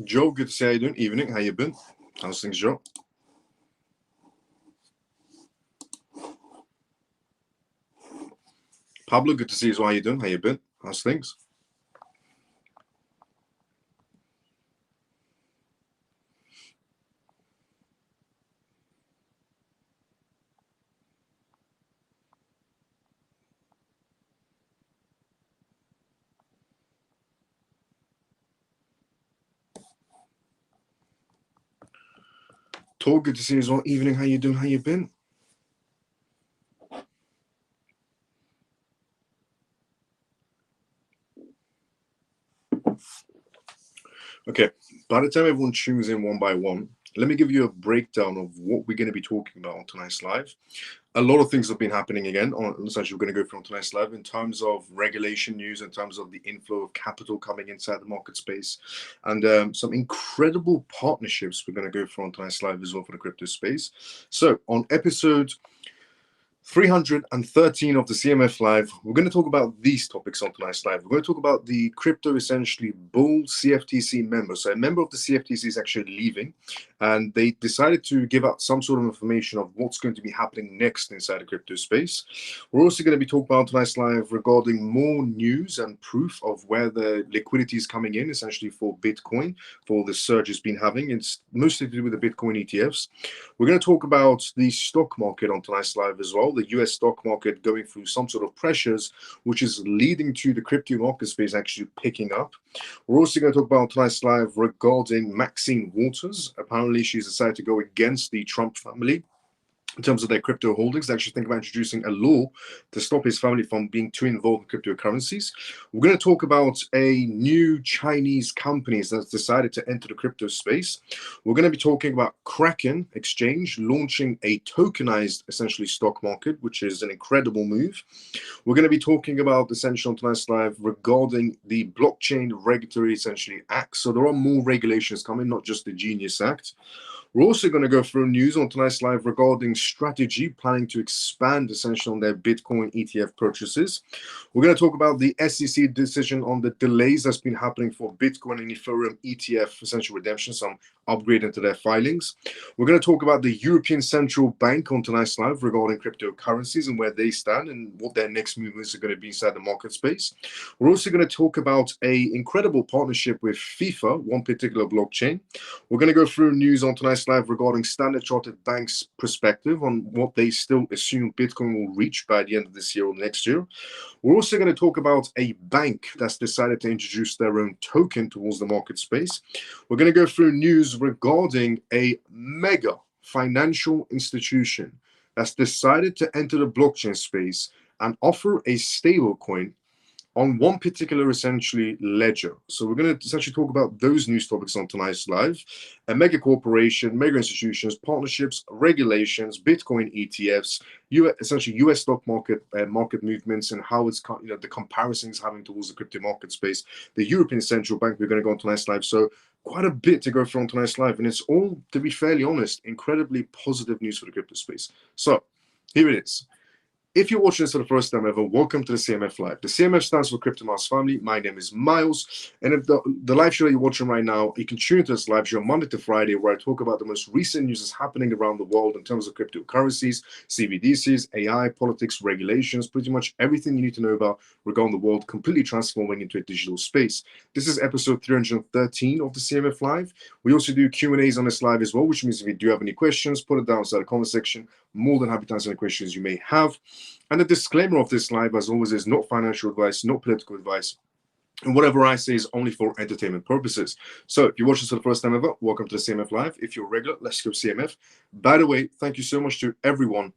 Joe, good to see how you doing. Evening, how you been? How's things, Joe? Pablo, good to see you as well. How you doing? How you been? How's things? Tor, good to see you as well. Evening, how you doing? How you been? Okay, by the time everyone tunes in one by one, let me give you a breakdown of what we're going to be talking about on tonight's live. A lot of things have been happening again. Essentially, we're going to go from tonight's live in terms of regulation news, in terms of the inflow of capital coming inside the market space, and some incredible partnerships we're going to go through on tonight's live as well for the crypto space. So, on episode 313 of the CMF Live, we're going to talk about these topics on tonight's live. We're going to talk about the crypto essentially bull CFTC member. So a member of the CFTC is actually leaving, and they decided to give out some sort of information of what's going to be happening next inside the crypto space. We're also going to be talking about tonight's live regarding more news and proof of where the liquidity is coming in, essentially for Bitcoin, for the surge it's been having. It's mostly to do with the Bitcoin ETFs. We're going to talk about the stock market on tonight's live as well. The US stock market going through some sort of pressures, which is leading to the crypto market space actually picking up. We're also going to talk about tonight's live regarding Maxine Waters. Apparently, she's decided to go against the Trump family in terms of their crypto holdings. They actually think about introducing a law to stop his family from being too involved in cryptocurrencies. We're going to talk about a new Chinese company that's decided to enter the crypto space. We're going to be talking about Kraken Exchange launching a tokenized, essentially, stock market, which is an incredible move. We're going to be talking about essentially on tonight's live regarding the blockchain regulatory, essentially, act. So there are more regulations coming, not just the Genius Act. We're also going to go through news on tonight's live regarding strategy, planning to expand essentially on their Bitcoin ETF purchases. We're going to talk about the SEC decision on the delays that's been happening for Bitcoin and Ethereum ETF essential redemption, some upgrade into their filings. We're going to talk about the European Central Bank on tonight's live regarding cryptocurrencies and where they stand and what their next movements are going to be inside the market space. We're also going to talk about an incredible partnership with FIFA, one particular blockchain. We're going to go through news on tonight's live regarding Standard Chartered Bank's perspective on what they still assume Bitcoin will reach by the end of this year or next year. We're also going to talk about a bank that's decided to introduce their own token towards the market space. We're going to go through news regarding a mega financial institution that's decided to enter the blockchain space and offer a stablecoin on one particular essentially ledger. So we're going to essentially talk about those news topics on tonight's live. A mega corporation, mega institutions, partnerships, regulations, Bitcoin ETFs, essentially US stock market market movements and how it's the comparisons having towards the crypto market space. The European Central Bank, we're going to go on tonight's live. So quite a bit to go through on tonight's live, and it's all, to be fairly honest, incredibly positive news for the crypto space. So here it is. If you're watching this for the first time ever, welcome to the CMF Live. The CMF stands for Crypto Miles Family. My name is Miles. And if the live show that you're watching right now, you can tune into this live show Monday to Friday, where I talk about the most recent news that's happening around the world in terms of cryptocurrencies, CBDCs, AI, politics, regulations, pretty much everything you need to know about regarding the world completely transforming into a digital space. This is episode 313 of the CMF Live. We also do Q&As on this live as well, which means if you do have any questions, put it down inside the comment section. More than happy to answer any questions you may have. And the disclaimer of this live, as always, is not financial advice, not political advice. And whatever I say is only for entertainment purposes. So if you watch this for the first time ever, welcome to the CMF Live. If you're regular, let's go CMF. By the way, thank you so much to everyone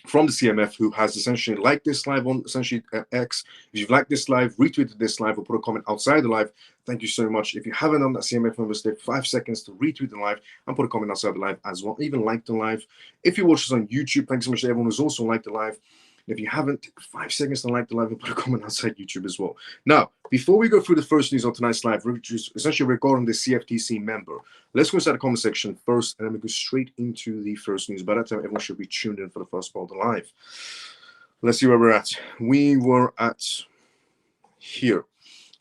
from the CMF who has essentially liked this live on essentially X. If you've liked this live, retweeted this live, or put a comment outside the live, thank you so much. If you haven't done that, CMF members, take 5 seconds to retweet the live and put a comment outside the live as well. Even like the live. If you watch this on YouTube, thanks so much to everyone who's also liked the live. If you haven't, take 5 seconds to like the live and put a comment outside YouTube as well. Now, before we go through the first news on tonight's live, which is essentially regarding the CFTC member, let's go inside the comment section first, and then we go straight into the first news. By that time, everyone should be tuned in for the first part of the live. Let's see where we're at. We were at here.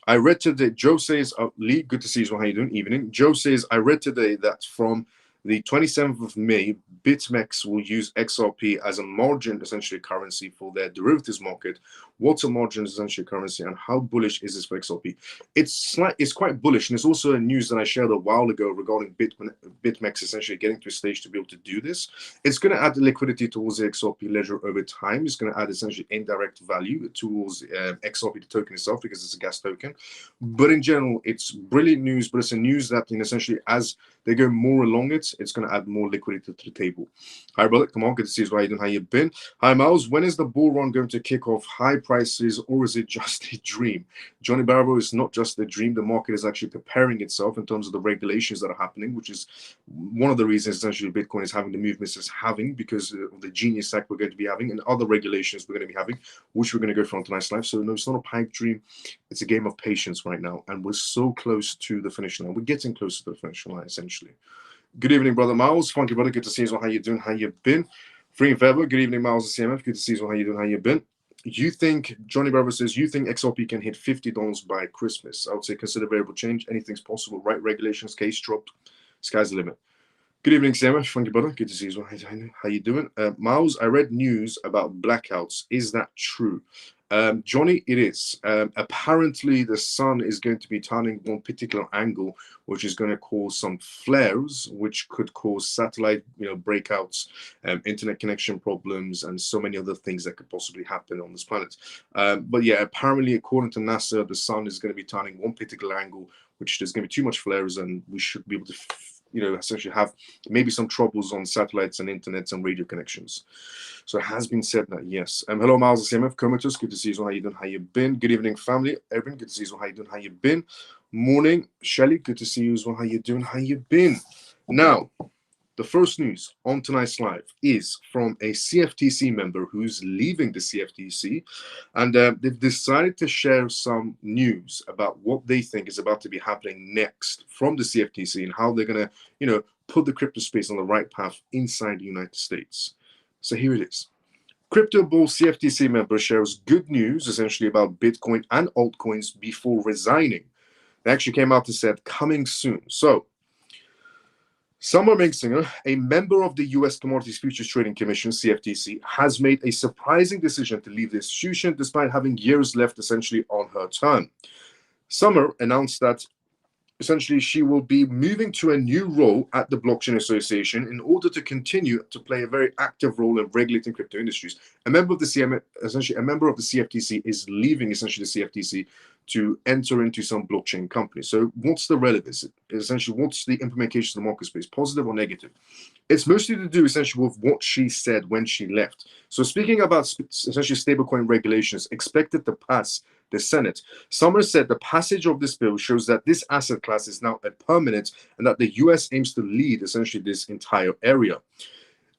I read today, Joe says, Lee, good to see you. How you doing? Evening. Joe says, I read today that from the 27th of May, BitMEX will use XRP as a margin, essentially currency for their derivatives market. What's a margin essentially currency, and how bullish is this for XRP? It's quite bullish, and it's also a news that I shared a while ago regarding BitMEX essentially getting to a stage to be able to do this. It's going to add liquidity towards the XRP ledger over time. It's going to add essentially indirect value towards XRP, the token itself, because it's a gas token. But in general, it's brilliant news, but it's a news that essentially as they go more along it's going to add more liquidity to the table. Hi, brother. Come on, good to see you. How you doing? How you been? Hi, Miles. When is the bull run going to kick off? High prices, or is it just a dream? Johnny Bravo, is not just a dream. The market is actually preparing itself in terms of the regulations that are happening, which is one of the reasons essentially Bitcoin is having the movements it's having, because of the Genius Act we're going to be having and other regulations we're going to be having, which we're going to go through on tonight's live. So no, it's not a pipe dream. It's a game of patience right now, and we're so close to the finish line. We're getting closer to the finish line, essentially. Good evening, brother Miles. Funky brother, good to see you. How you doing? How you been? Free and Feather, good evening, Miles and CMF. Good to see you. How you doing? How you been? You think, Johnny Bravo says, you think XRP can hit $50 by Christmas? I would say consider variable change. Anything's possible, right? Regulations, case dropped. Sky's the limit. Good evening, CMF. Funky brother, good to see you. How you doing? Miles, I read news about blackouts. Is that true? Johnny, it is. Apparently, the sun is going to be turning one particular angle, which is going to cause some flares, which could cause satellite, breakouts, internet connection problems, and so many other things that could possibly happen on this planet. But yeah, apparently, according to NASA, the sun is going to be turning one particular angle, which there's going to be too much flares, and we should be able to essentially have maybe some troubles on satellites and internets and radio connections. So it has been said that, yes. Hello, Miles and CMF, Comatose, good to see you. How you doing? How you been? Good evening, family. Erin, good to see you. How you doing? How you been? Morning, Shelly, good to see you as well. How you doing? How you been? Now, the first news on tonight's live is from a CFTC member who's leaving the CFTC, and they've decided to share some news about what they think is about to be happening next from the CFTC and how they're going to, put the crypto space on the right path inside the United States. So here it is. Crypto Bull CFTC member shares good news essentially about Bitcoin and altcoins before resigning. They actually came out and said coming soon. So Summer Mingsinger, a member of the U.S. Commodities Futures Trading Commission, CFTC, has made a surprising decision to leave the institution despite having years left essentially on her term. Summer announced that essentially she will be moving to a new role at the Blockchain Association in order to continue to play a very active role in regulating crypto industries. A member of the CFTC is leaving essentially the CFTC to enter into some blockchain company. So what's the relevance? Essentially, what's the implication of the market space, positive or negative? It's mostly to do essentially with what she said when she left. So speaking about essentially stablecoin regulations expected to pass the Senate, Summer said the passage of this bill shows that this asset class is now a permanent and that the US aims to lead essentially this entire area.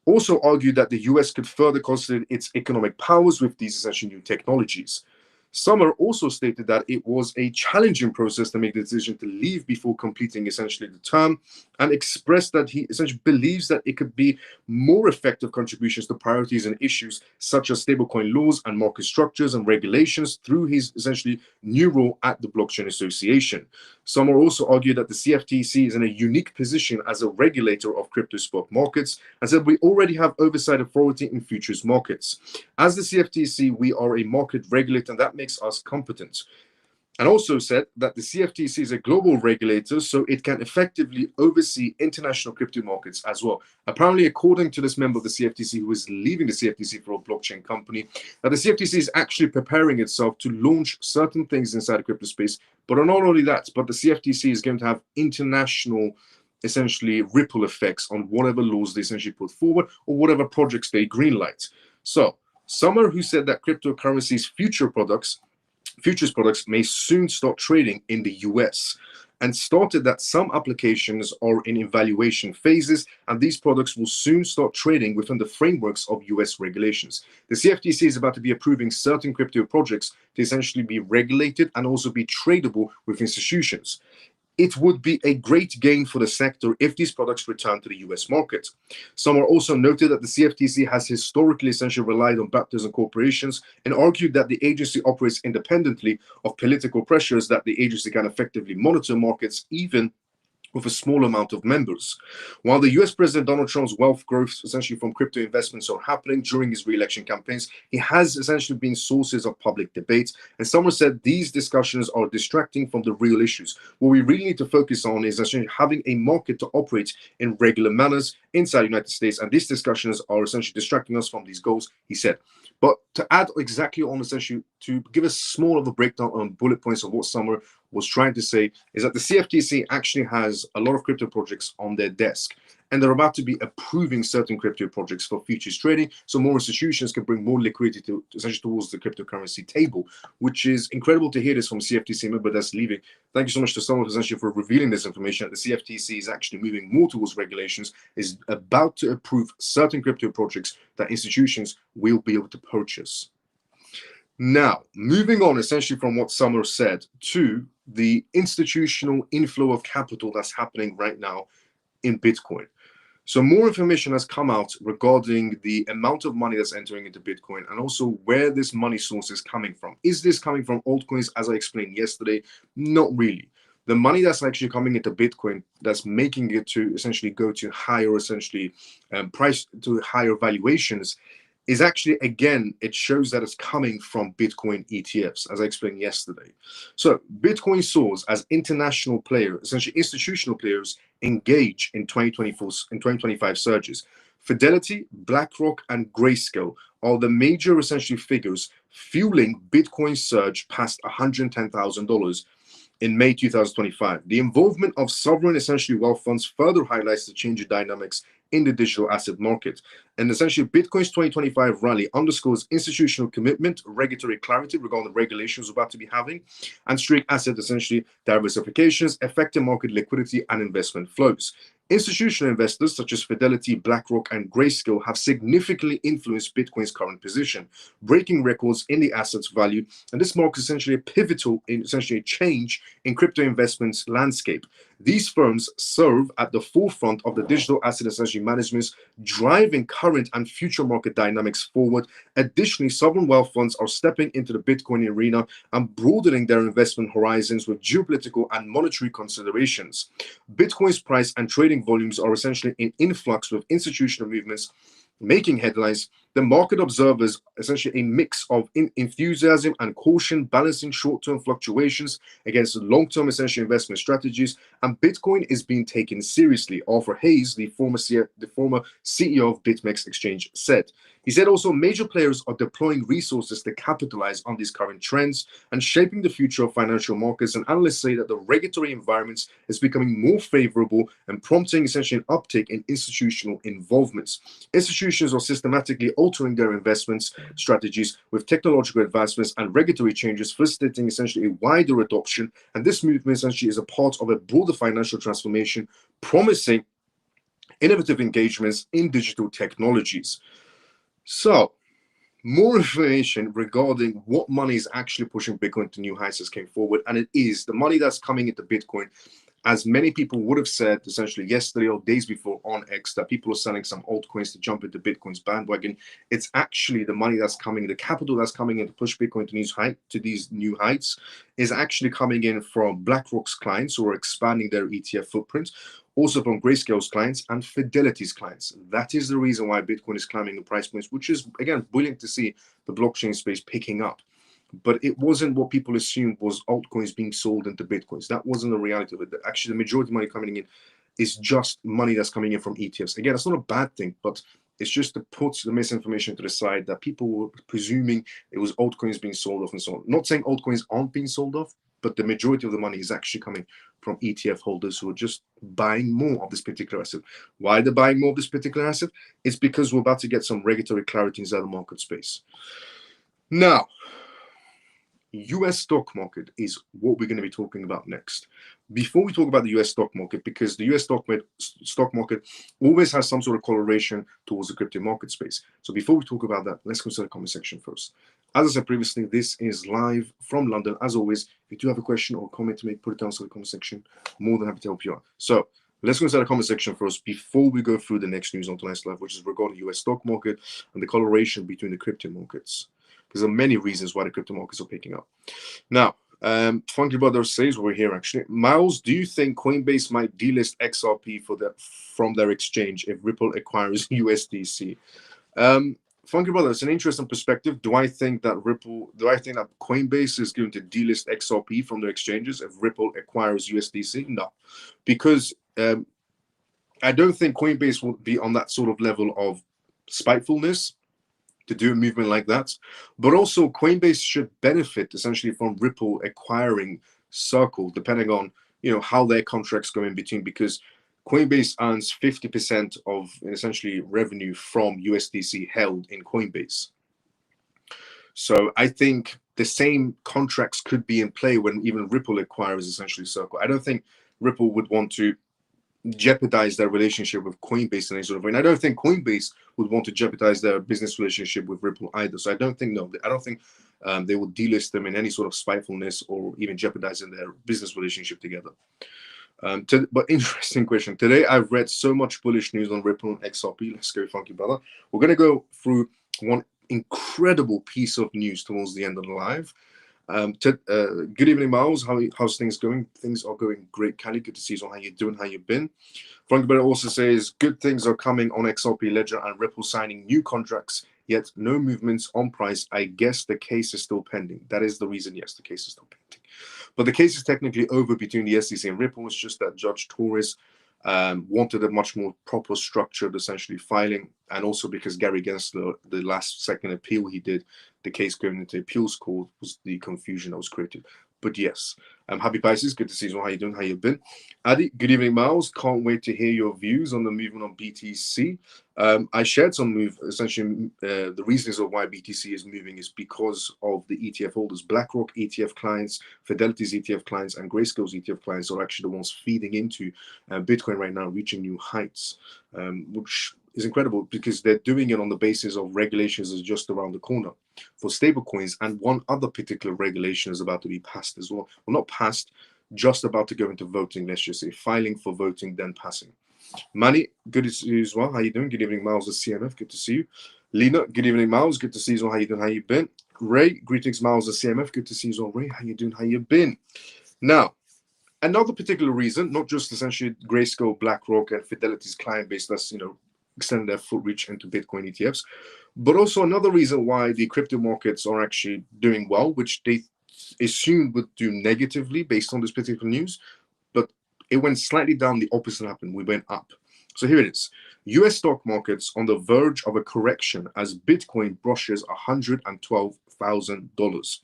Also argued that the US could further consolidate its economic powers with these essentially new technologies. Summer also stated that it was a challenging process to make the decision to leave before completing essentially the term, and expressed that he essentially believes that it could be more effective contributions to priorities and issues such as stablecoin laws and market structures and regulations through his essentially new role at the Blockchain Association. Summer also argued that the CFTC is in a unique position as a regulator of crypto spot markets, and said we already have oversight authority in futures markets. As the CFTC, we are a market regulator, and that makes us competent. And also said that the CFTC is a global regulator, so it can effectively oversee international crypto markets as well. Apparently, according to this member of the CFTC who is leaving the CFTC for a blockchain company, that the CFTC is actually preparing itself to launch certain things inside the crypto space. But not only that, but the CFTC is going to have international essentially ripple effects on whatever laws they essentially put forward or whatever projects they greenlight. So Summer, who said that cryptocurrencies futures products may soon start trading in the US, and started that some applications are in evaluation phases, and these products will soon start trading within the frameworks of US regulations. The CFTC is about to be approving certain crypto projects to essentially be regulated and also be tradable with institutions. It would be a great gain for the sector if these products return to the US market. Some are also noted that the CFTC has historically essentially relied on baptism corporations and argued that the agency operates independently of political pressures, that the agency can effectively monitor markets even with a small amount of members. While the US President Donald Trump's wealth growth essentially from crypto investments are happening during his re-election campaigns, he has essentially been sources of public debate. And some have said these discussions are distracting from the real issues. What we really need to focus on is essentially having a market to operate in regular manners inside the United States. And these discussions are essentially distracting us from these goals, he said. But to add exactly on essentially to give us small of a breakdown on bullet points of what Summer was trying to say is that the CFTC actually has a lot of crypto projects on their desk, and they're about to be approving certain crypto projects for futures trading, so more institutions can bring more liquidity to essentially towards the cryptocurrency table, which is incredible to hear this from CFTC member that's leaving. Thank you so much to Summer essentially for revealing this information. The CFTC is actually moving more towards regulations, is about to approve certain crypto projects that institutions will be able to purchase. Now, moving on essentially from what Summer said to the institutional inflow of capital that's happening right now in Bitcoin. So more information has come out regarding the amount of money that's entering into Bitcoin and also where this money source is coming from. Is this coming from altcoins, as I explained yesterday? Not really. The money that's actually coming into Bitcoin that's making it to essentially go to higher essentially price to higher valuations is actually, again, it shows that it's coming from Bitcoin ETFs, as I explained yesterday. So Bitcoin soars as international players, essentially institutional players, engage in 2024 and 2025 surges. Fidelity, BlackRock, and Grayscale are the major essentially figures fueling Bitcoin's surge past $110,000 in May 2025. The involvement of sovereign essentially wealth funds further highlights the changing dynamics in the digital asset market. And essentially, Bitcoin's 2025 rally underscores institutional commitment, regulatory clarity regarding the regulations we're about to be having, and strict asset essentially diversifications, effective market liquidity, and investment flows. Institutional investors such as Fidelity, BlackRock, and Grayscale have significantly influenced Bitcoin's current position, breaking records in the asset's value, and this marks essentially a pivotal in essentially a change in crypto investments landscape. These firms serve at the forefront of the digital asset essentially management, driving current and future market dynamics forward. Additionally, sovereign wealth funds are stepping into the Bitcoin arena and broadening their investment horizons with geopolitical and monetary considerations. Bitcoin's price and trading volumes are essentially in influx with institutional movements making headlines. The market observers essentially a mix of enthusiasm and caution, balancing short-term fluctuations against long-term essential investment strategies. And Bitcoin is being taken seriously, Arthur Hayes, the former CEO of BitMEX Exchange, said. He said also major players are deploying resources to capitalize on these current trends and shaping the future of financial markets. And analysts say that the regulatory environment is becoming more favorable and prompting essentially an uptick in institutional involvements. Institutions are systematically altering their investments strategies with technological advancements and regulatory changes, facilitating essentially a wider adoption. And this movement essentially is a part of a broader financial transformation, promising innovative engagements in digital technologies. So, more information regarding what money is actually pushing Bitcoin to new heights has came forward, and it is the money that's coming into Bitcoin. As many people would have said essentially yesterday or days before on X that people are selling some altcoins to jump into Bitcoin's bandwagon. It's actually the money that's coming, the capital that's coming in to push Bitcoin to these new heights is actually coming in from BlackRock's clients who are expanding their ETF footprint, also from Grayscale's clients and Fidelity's clients. That is the reason why Bitcoin is climbing the price points, which is, again, brilliant to see the blockchain space picking up. But it wasn't what people assumed was altcoins being sold into Bitcoins. That wasn't the reality of it. Actually, the majority of money coming in is just money that's coming in from ETFs. Again, that's not a bad thing, but it's just to put the misinformation to the side that people were presuming it was altcoins being sold off and so on. Not saying altcoins aren't being sold off, but the majority of the money is actually coming from ETF holders who are just buying more of this particular asset. Why they're buying more of this particular asset? It's because we're about to get some regulatory clarity inside the market space. Now, US stock market is what we're going to be talking about next. Before we talk about the US stock market, because the US stock market always has some sort of correlation towards the crypto market space. So before we talk about that, let's go to the comment section first. As I said previously, this is live from London. As always, If you do have a question or comment to make, put it down in the comment section. More than happy to help you out. So let's go inside the comment section first before we go through the next news on tonight's live, which is regarding the US stock market and the correlation between the crypto markets. Because there are many reasons why the crypto markets are picking up. Now, Funky Brother says we're here actually. Miles, do you think Coinbase might delist XRP from their exchange if Ripple acquires USDC? Funky Brother, it's an interesting perspective. Do I think that Coinbase is going to delist XRP from their exchanges if Ripple acquires USDC? No, because I don't think Coinbase will be on that sort of level of spitefulness to do a movement like that. But also Coinbase should benefit essentially from Ripple acquiring Circle, depending on how their contracts go in between, because Coinbase earns 50% of essentially revenue from USDC held in Coinbase. So I think the same contracts could be in play when even Ripple acquires essentially Circle. I don't think Ripple would want to jeopardize their relationship with Coinbase in any sort of way. And I don't think Coinbase would want to jeopardize their business relationship with Ripple either. So I don't think they will delist them in any sort of spitefulness or even jeopardizing their business relationship together. But interesting question. Today I've read so much bullish news on Ripple and XRP. Let's go, Funky Brother. We're going to go through one incredible piece of news towards the end of the live. Good evening, Miles. How's things going? Things are going great, Cali. Good to see you. How you doing? How you been? Funky Brother also says good things are coming on XRP Ledger and Ripple signing new contracts, yet no movements on price. I guess the case is still pending. That is the reason. Yes, the case is still pending. But the case is technically over between the SEC and Ripple. It's just that Judge Torres wanted a much more proper structured, essentially, filing. And also because Gary Gensler, the last second appeal he did, the case going into appeals court was the confusion that was created. But yes, happy Pisces. Good to see you. How you doing? How you been? Adi, good evening, Miles. Can't wait to hear your views on the movement on BTC. I shared some essentially, the reasons of why BTC is moving is because of the ETF holders. BlackRock ETF clients, Fidelity's ETF clients, and Grayscale's ETF clients are actually the ones feeding into Bitcoin right now, reaching new heights, which is incredible because they're doing it on the basis of regulations is just around the corner for stablecoins, and one other particular regulation is about to be passed as well. Well, not passed, just about to go into voting. Let's just say filing for voting, then passing. Manny, good to see you as well. How you doing? Good evening, Miles of CMF. Good to see you. Lena, good evening, Miles. Good to see you as well. How you doing? How you been? Ray, greetings, Miles of CMF. Good to see you as well. Ray, how you doing? How you been? Now, another particular reason, not just essentially Grayscale, BlackRock, and Fidelity's client base that's extend their foot reach into Bitcoin ETFs, but also another reason why the crypto markets are actually doing well, which they assumed would do negatively based on this particular news, but it went slightly down. The opposite happened. We went up. So here it is. US stock markets on the verge of a correction as Bitcoin brushes $112,000.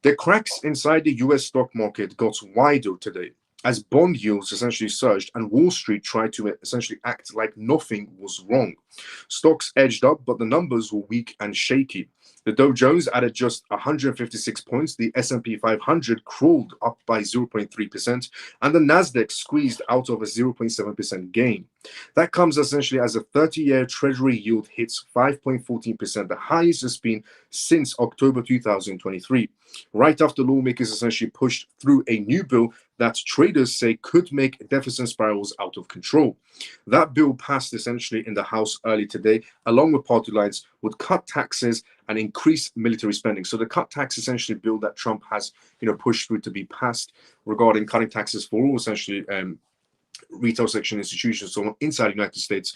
The cracks inside the US stock market got wider today as bond yields essentially surged and Wall Street tried to essentially act like nothing was wrong. Stocks edged up, but the numbers were weak and shaky. The Dow Jones added just 156 points. The S&P 500 crawled up by 0.3%, and the Nasdaq squeezed out of a 0.7% gain. That comes essentially as a 30-year Treasury yield hits 5.14%, the highest it's been since October 2023, right after lawmakers essentially pushed through a new bill that traders say could make deficit spirals out of control. That bill passed essentially in the House early today, along with party lines, would cut taxes and increase military spending. So the cut tax essentially bill that Trump has pushed through to be passed regarding cutting taxes for all essentially retail section institutions, so inside the United States.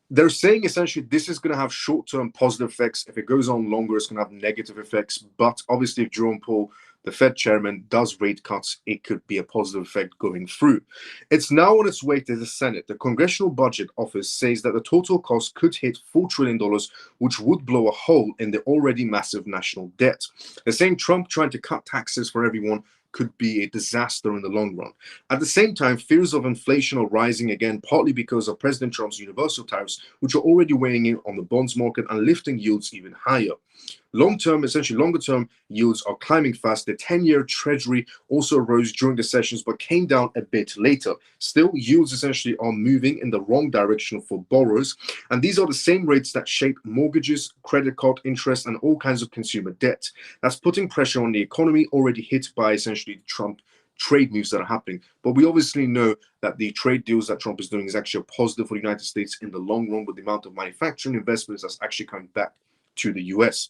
They're saying essentially this is going to have short-term positive effects. If it goes on longer, it's going to have negative effects. But obviously, if Jerome Powell, the Fed chairman, does rate cuts, it could be a positive effect going through. It's now on its way to the Senate. The Congressional Budget Office says that the total cost could hit $4 trillion, which would blow a hole in the already massive national debt. They're saying Trump trying to cut taxes for everyone could be a disaster in the long run. At the same time, fears of inflation are rising again, partly because of President Trump's universal tariffs, which are already weighing in on the bonds market and lifting yields even higher. Long-term, essentially longer-term yields are climbing fast. The 10-year Treasury also rose during the sessions, but came down a bit later. Still, yields essentially are moving in the wrong direction for borrowers. And these are the same rates that shape mortgages, credit card interest, and all kinds of consumer debt. That's putting pressure on the economy already hit by essentially the Trump trade moves that are happening. But we obviously know that the trade deals that Trump is doing is actually a positive for the United States in the long run, with the amount of manufacturing investments that's actually coming back to the US.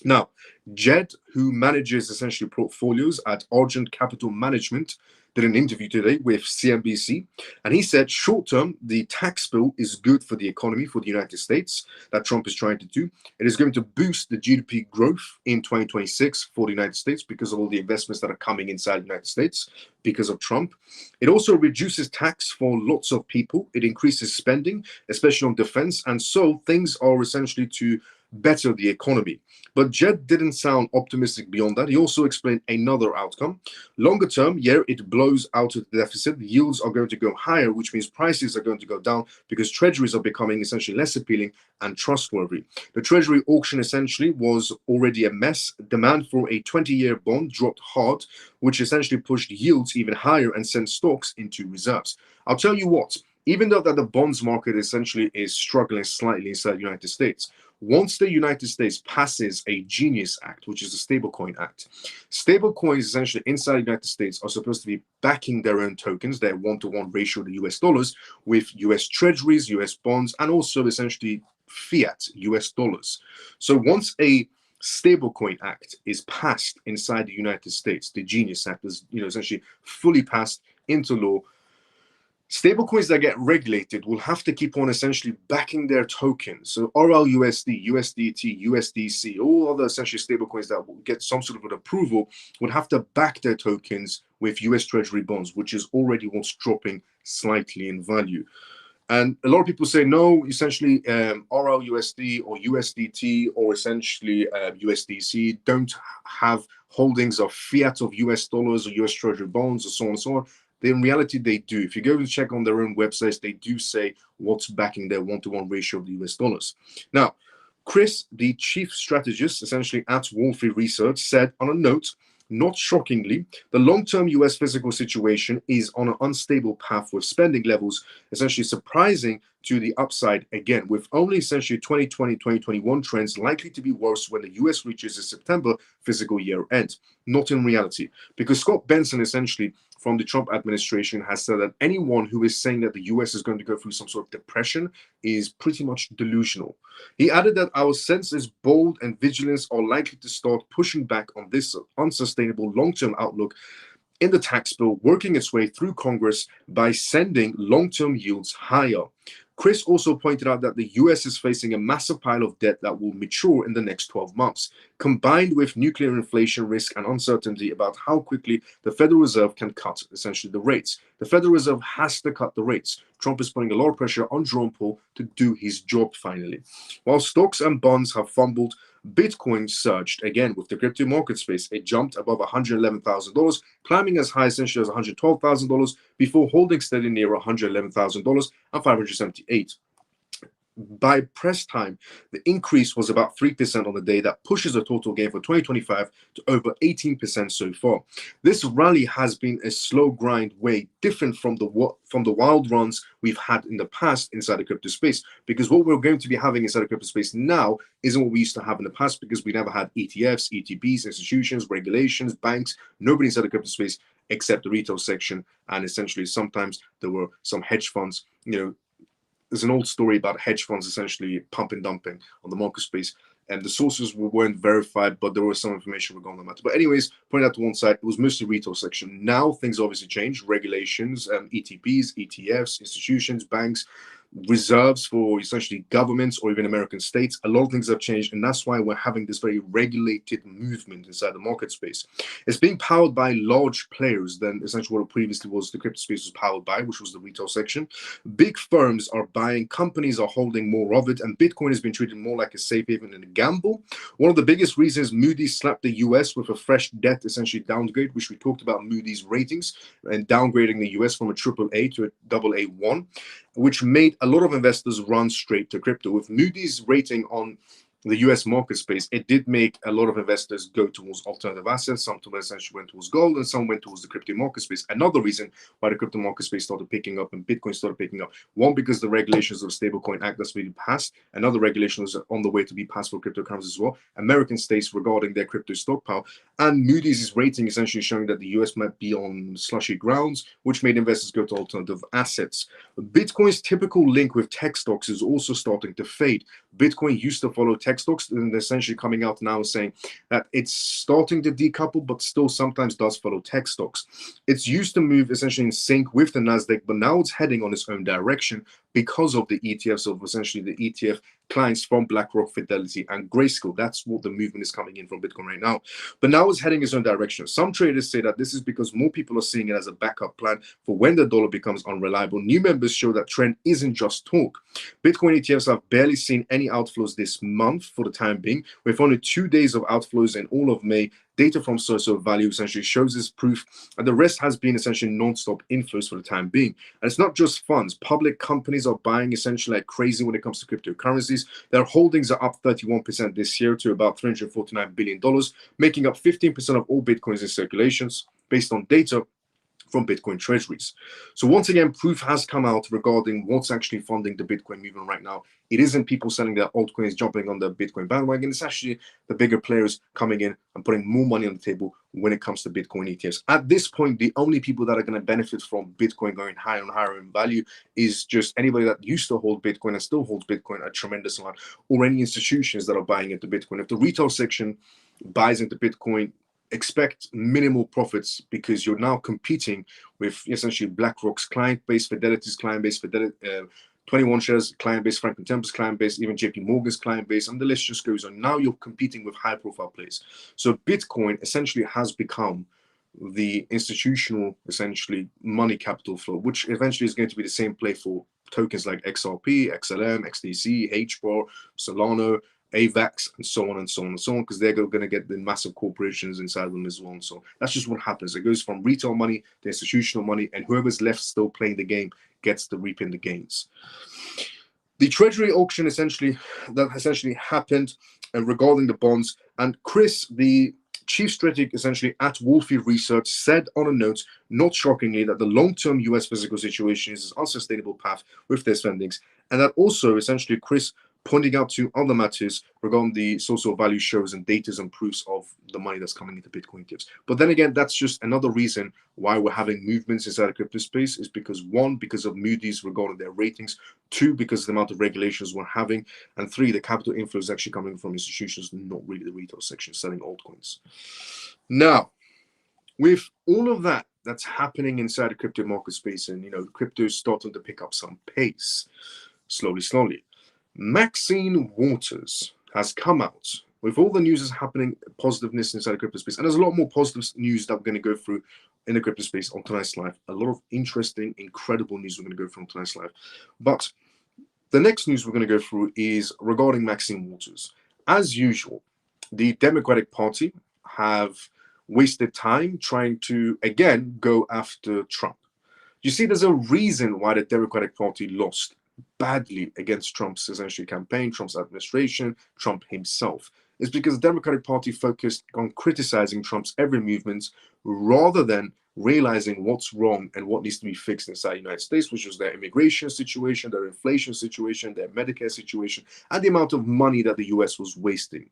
Now, Jed, who manages essentially portfolios at Argent Capital Management, did an interview today with CNBC, and he said short term, the tax bill is good for the economy for the United States that Trump is trying to do. It is going to boost the GDP growth in 2026 for the United States because of all the investments that are coming inside the United States because of Trump. It also reduces tax for lots of people. It increases spending, especially on defense, and so things are essentially to better the economy. But Jed didn't sound optimistic beyond that. He also explained another outcome. Longer term, yeah, it blows out of the deficit. The yields are going to go higher, which means prices are going to go down because treasuries are becoming essentially less appealing and trustworthy. The treasury auction essentially was already a mess. Demand for a 20-year bond dropped hard, which essentially pushed yields even higher and sent stocks into reserves. I'll tell you what, even though that the bonds market essentially is struggling slightly inside the United States, once the United States passes a Genius Act, which is a stablecoin act, stablecoins essentially inside the United States are supposed to be backing their own tokens, their one-to-one ratio to US dollars, with US treasuries, US bonds, and also essentially fiat US dollars. So once a stablecoin act is passed inside the United States, the Genius Act is essentially fully passed into law, stablecoins that get regulated will have to keep on essentially backing their tokens. So RLUSD, USDT, USDC, all other essentially stablecoins that will get some sort of an approval would have to back their tokens with US Treasury bonds, which is already what's dropping slightly in value. And a lot of people say, no, essentially RLUSD or USDT or essentially USDC don't have holdings of fiat of US dollars or US Treasury bonds or so on and so on. In reality, they do. If you go and check on their own websites, they do say what's backing their one-to-one ratio of the US dollars. Now, Chris, the chief strategist, essentially at Wolfe Research, said on a note, not shockingly, the long-term US physical situation is on an unstable path with spending levels essentially surprising to the upside again, with only essentially 2020-2021 trends likely to be worse when the US reaches its September physical year end. Not in reality, because Scott Benson essentially from the Trump administration has said that anyone who is saying that the US is going to go through some sort of depression is pretty much delusional. He added that our sense is bold and vigilance are likely to start pushing back on this unsustainable long-term outlook in the tax bill, working its way through Congress by sending long-term yields higher. Chris also pointed out that the US is facing a massive pile of debt that will mature in the next 12 months, combined with nuclear inflation risk and uncertainty about how quickly the Federal Reserve can cut essentially the rates. The Federal Reserve has to cut the rates. Trump is putting a lot of pressure on Jerome Powell to do his job finally. While stocks and bonds have fumbled, Bitcoin surged again with the crypto market space. It jumped above $111,000, climbing as high essentially as $112,000 before holding steady near $111,000 and 578. By press time, the increase was about 3% on the day. That pushes the total gain for 2025 to over 18% so far. This rally has been a slow grind, way different from the wild runs we've had in the past inside the crypto space, because what we're going to be having inside the crypto space now isn't what we used to have in the past, because we never had ETFs, ETPs, institutions, regulations, banks, nobody inside the crypto space except the retail section, and essentially sometimes there were some hedge funds. There's an old story about hedge funds essentially pump and dumping on the market space, and the sources weren't verified, but there was some information regarding the matter. But anyways, putting that to one side, it was mostly retail section. Now things obviously changed. Regulations, ETPs, ETFs, institutions, banks, reserves for essentially governments or even American states. A lot of things have changed, and that's why we're having this very regulated movement inside the market space. It's being powered by large players than essentially what it previously was the crypto space was powered by, which was the retail section. Big firms are buying, companies are holding more of it, and Bitcoin has been treated more like a safe haven than a gamble. One of the biggest reasons Moody's slapped the US with a fresh debt essentially downgrade, which we talked about Moody's ratings and downgrading the US from a AAA to a AA1, which made a lot of investors run straight to crypto. With Moody's rating on the US market space, it did make a lot of investors go towards alternative assets. Some essentially went towards gold, and some went towards the crypto market space. Another reason why the crypto market space started picking up and Bitcoin started picking up, one, because the regulations of Stablecoin Act that's been passed. Another regulation was on the way to be passed for cryptocurrencies as well. American states regarding their crypto stockpile, and Moody's rating essentially showing that the US might be on slushy grounds, which made investors go to alternative assets. Bitcoin's typical link with tech stocks is also starting to fade. Bitcoin used to follow tech stocks, and they're essentially coming out now saying that it's starting to decouple, but still sometimes does follow tech stocks. It's used to move essentially in sync with the Nasdaq, but now it's heading on its own direction because of the ETFs, of essentially the ETF clients from BlackRock, Fidelity, and Grayscale. That's what the movement is coming in from Bitcoin right now. But now it's heading its own direction. Some traders say that this is because more people are seeing it as a backup plan for when the dollar becomes unreliable. New members show that trend isn't just talk. Bitcoin ETFs have barely seen any outflows this month for the time being, with only 2 days of outflows in all of May. Data from Source of Value essentially shows this proof, and the rest has been essentially non-stop inflows for the time being. And it's not just funds. Public companies are buying essentially like crazy when it comes to cryptocurrencies. Their holdings are up 31% this year to about $349 billion, making up 15% of all Bitcoins in circulations, based on data from Bitcoin treasuries. So once again, proof has come out regarding what's actually funding the Bitcoin movement right now. It isn't people selling their altcoins, jumping on the Bitcoin bandwagon. It's actually the bigger players coming in and putting more money on the table when it comes to Bitcoin ETFs. At this point, the only people that are going to benefit from Bitcoin going higher and higher in value is just anybody that used to hold Bitcoin and still holds Bitcoin a tremendous amount, or any institutions that are buying into Bitcoin. If the retail section buys into Bitcoin, expect minimal profits, because you're now competing with essentially BlackRock's client base, Fidelity's client base, 21 Shares client base, Franklin Temple's client base, even JP Morgan's client base, and the list just goes on. Now you're competing with high profile players. So Bitcoin essentially has become the institutional essentially money capital flow, which eventually is going to be the same play for tokens like XRP, XLM, XDC, HBAR, Solana, AVAX, and so on and so on and so on, because they're going to get the massive corporations inside them as well. And so that's just what happens. It goes from retail money to institutional money, and whoever's left still playing the game gets to reap in the gains. The Treasury auction essentially happened regarding the bonds, and Chris, the chief strategist essentially at Wolfie Research, said on a note, not shockingly, that the long-term US physical situation is an unsustainable path with their spendings, and that also essentially Chris pointing out to other matters regarding the social value shows and data and proofs of the money that's coming into Bitcoin ETFs. But then again, that's just another reason why we're having movements inside the crypto space, is because one, because of Moody's regarding their ratings, two, because of the amount of regulations we're having, and three, the capital inflow is actually coming from institutions, not really the retail section selling altcoins. Now, with all of that that's happening inside the crypto market space, and crypto is starting to pick up some pace, slowly, Maxine Waters has come out with all the news is happening, positiveness inside the crypto space. And there's a lot more positive news that we're going to go through in the crypto space on tonight's live. A lot of interesting, incredible news we're going to go through on tonight's live. But the next news we're going to go through is regarding Maxine Waters. As usual, the Democratic Party have wasted time trying to, again, go after Trump. You see, there's a reason why the Democratic Party lost badly against Trump's essentially campaign, Trump's administration, Trump himself. It's because the Democratic Party focused on criticizing Trump's every movement rather than realizing what's wrong and what needs to be fixed inside the United States, which was their immigration situation, their inflation situation, their Medicare situation, and the amount of money that the US was wasting.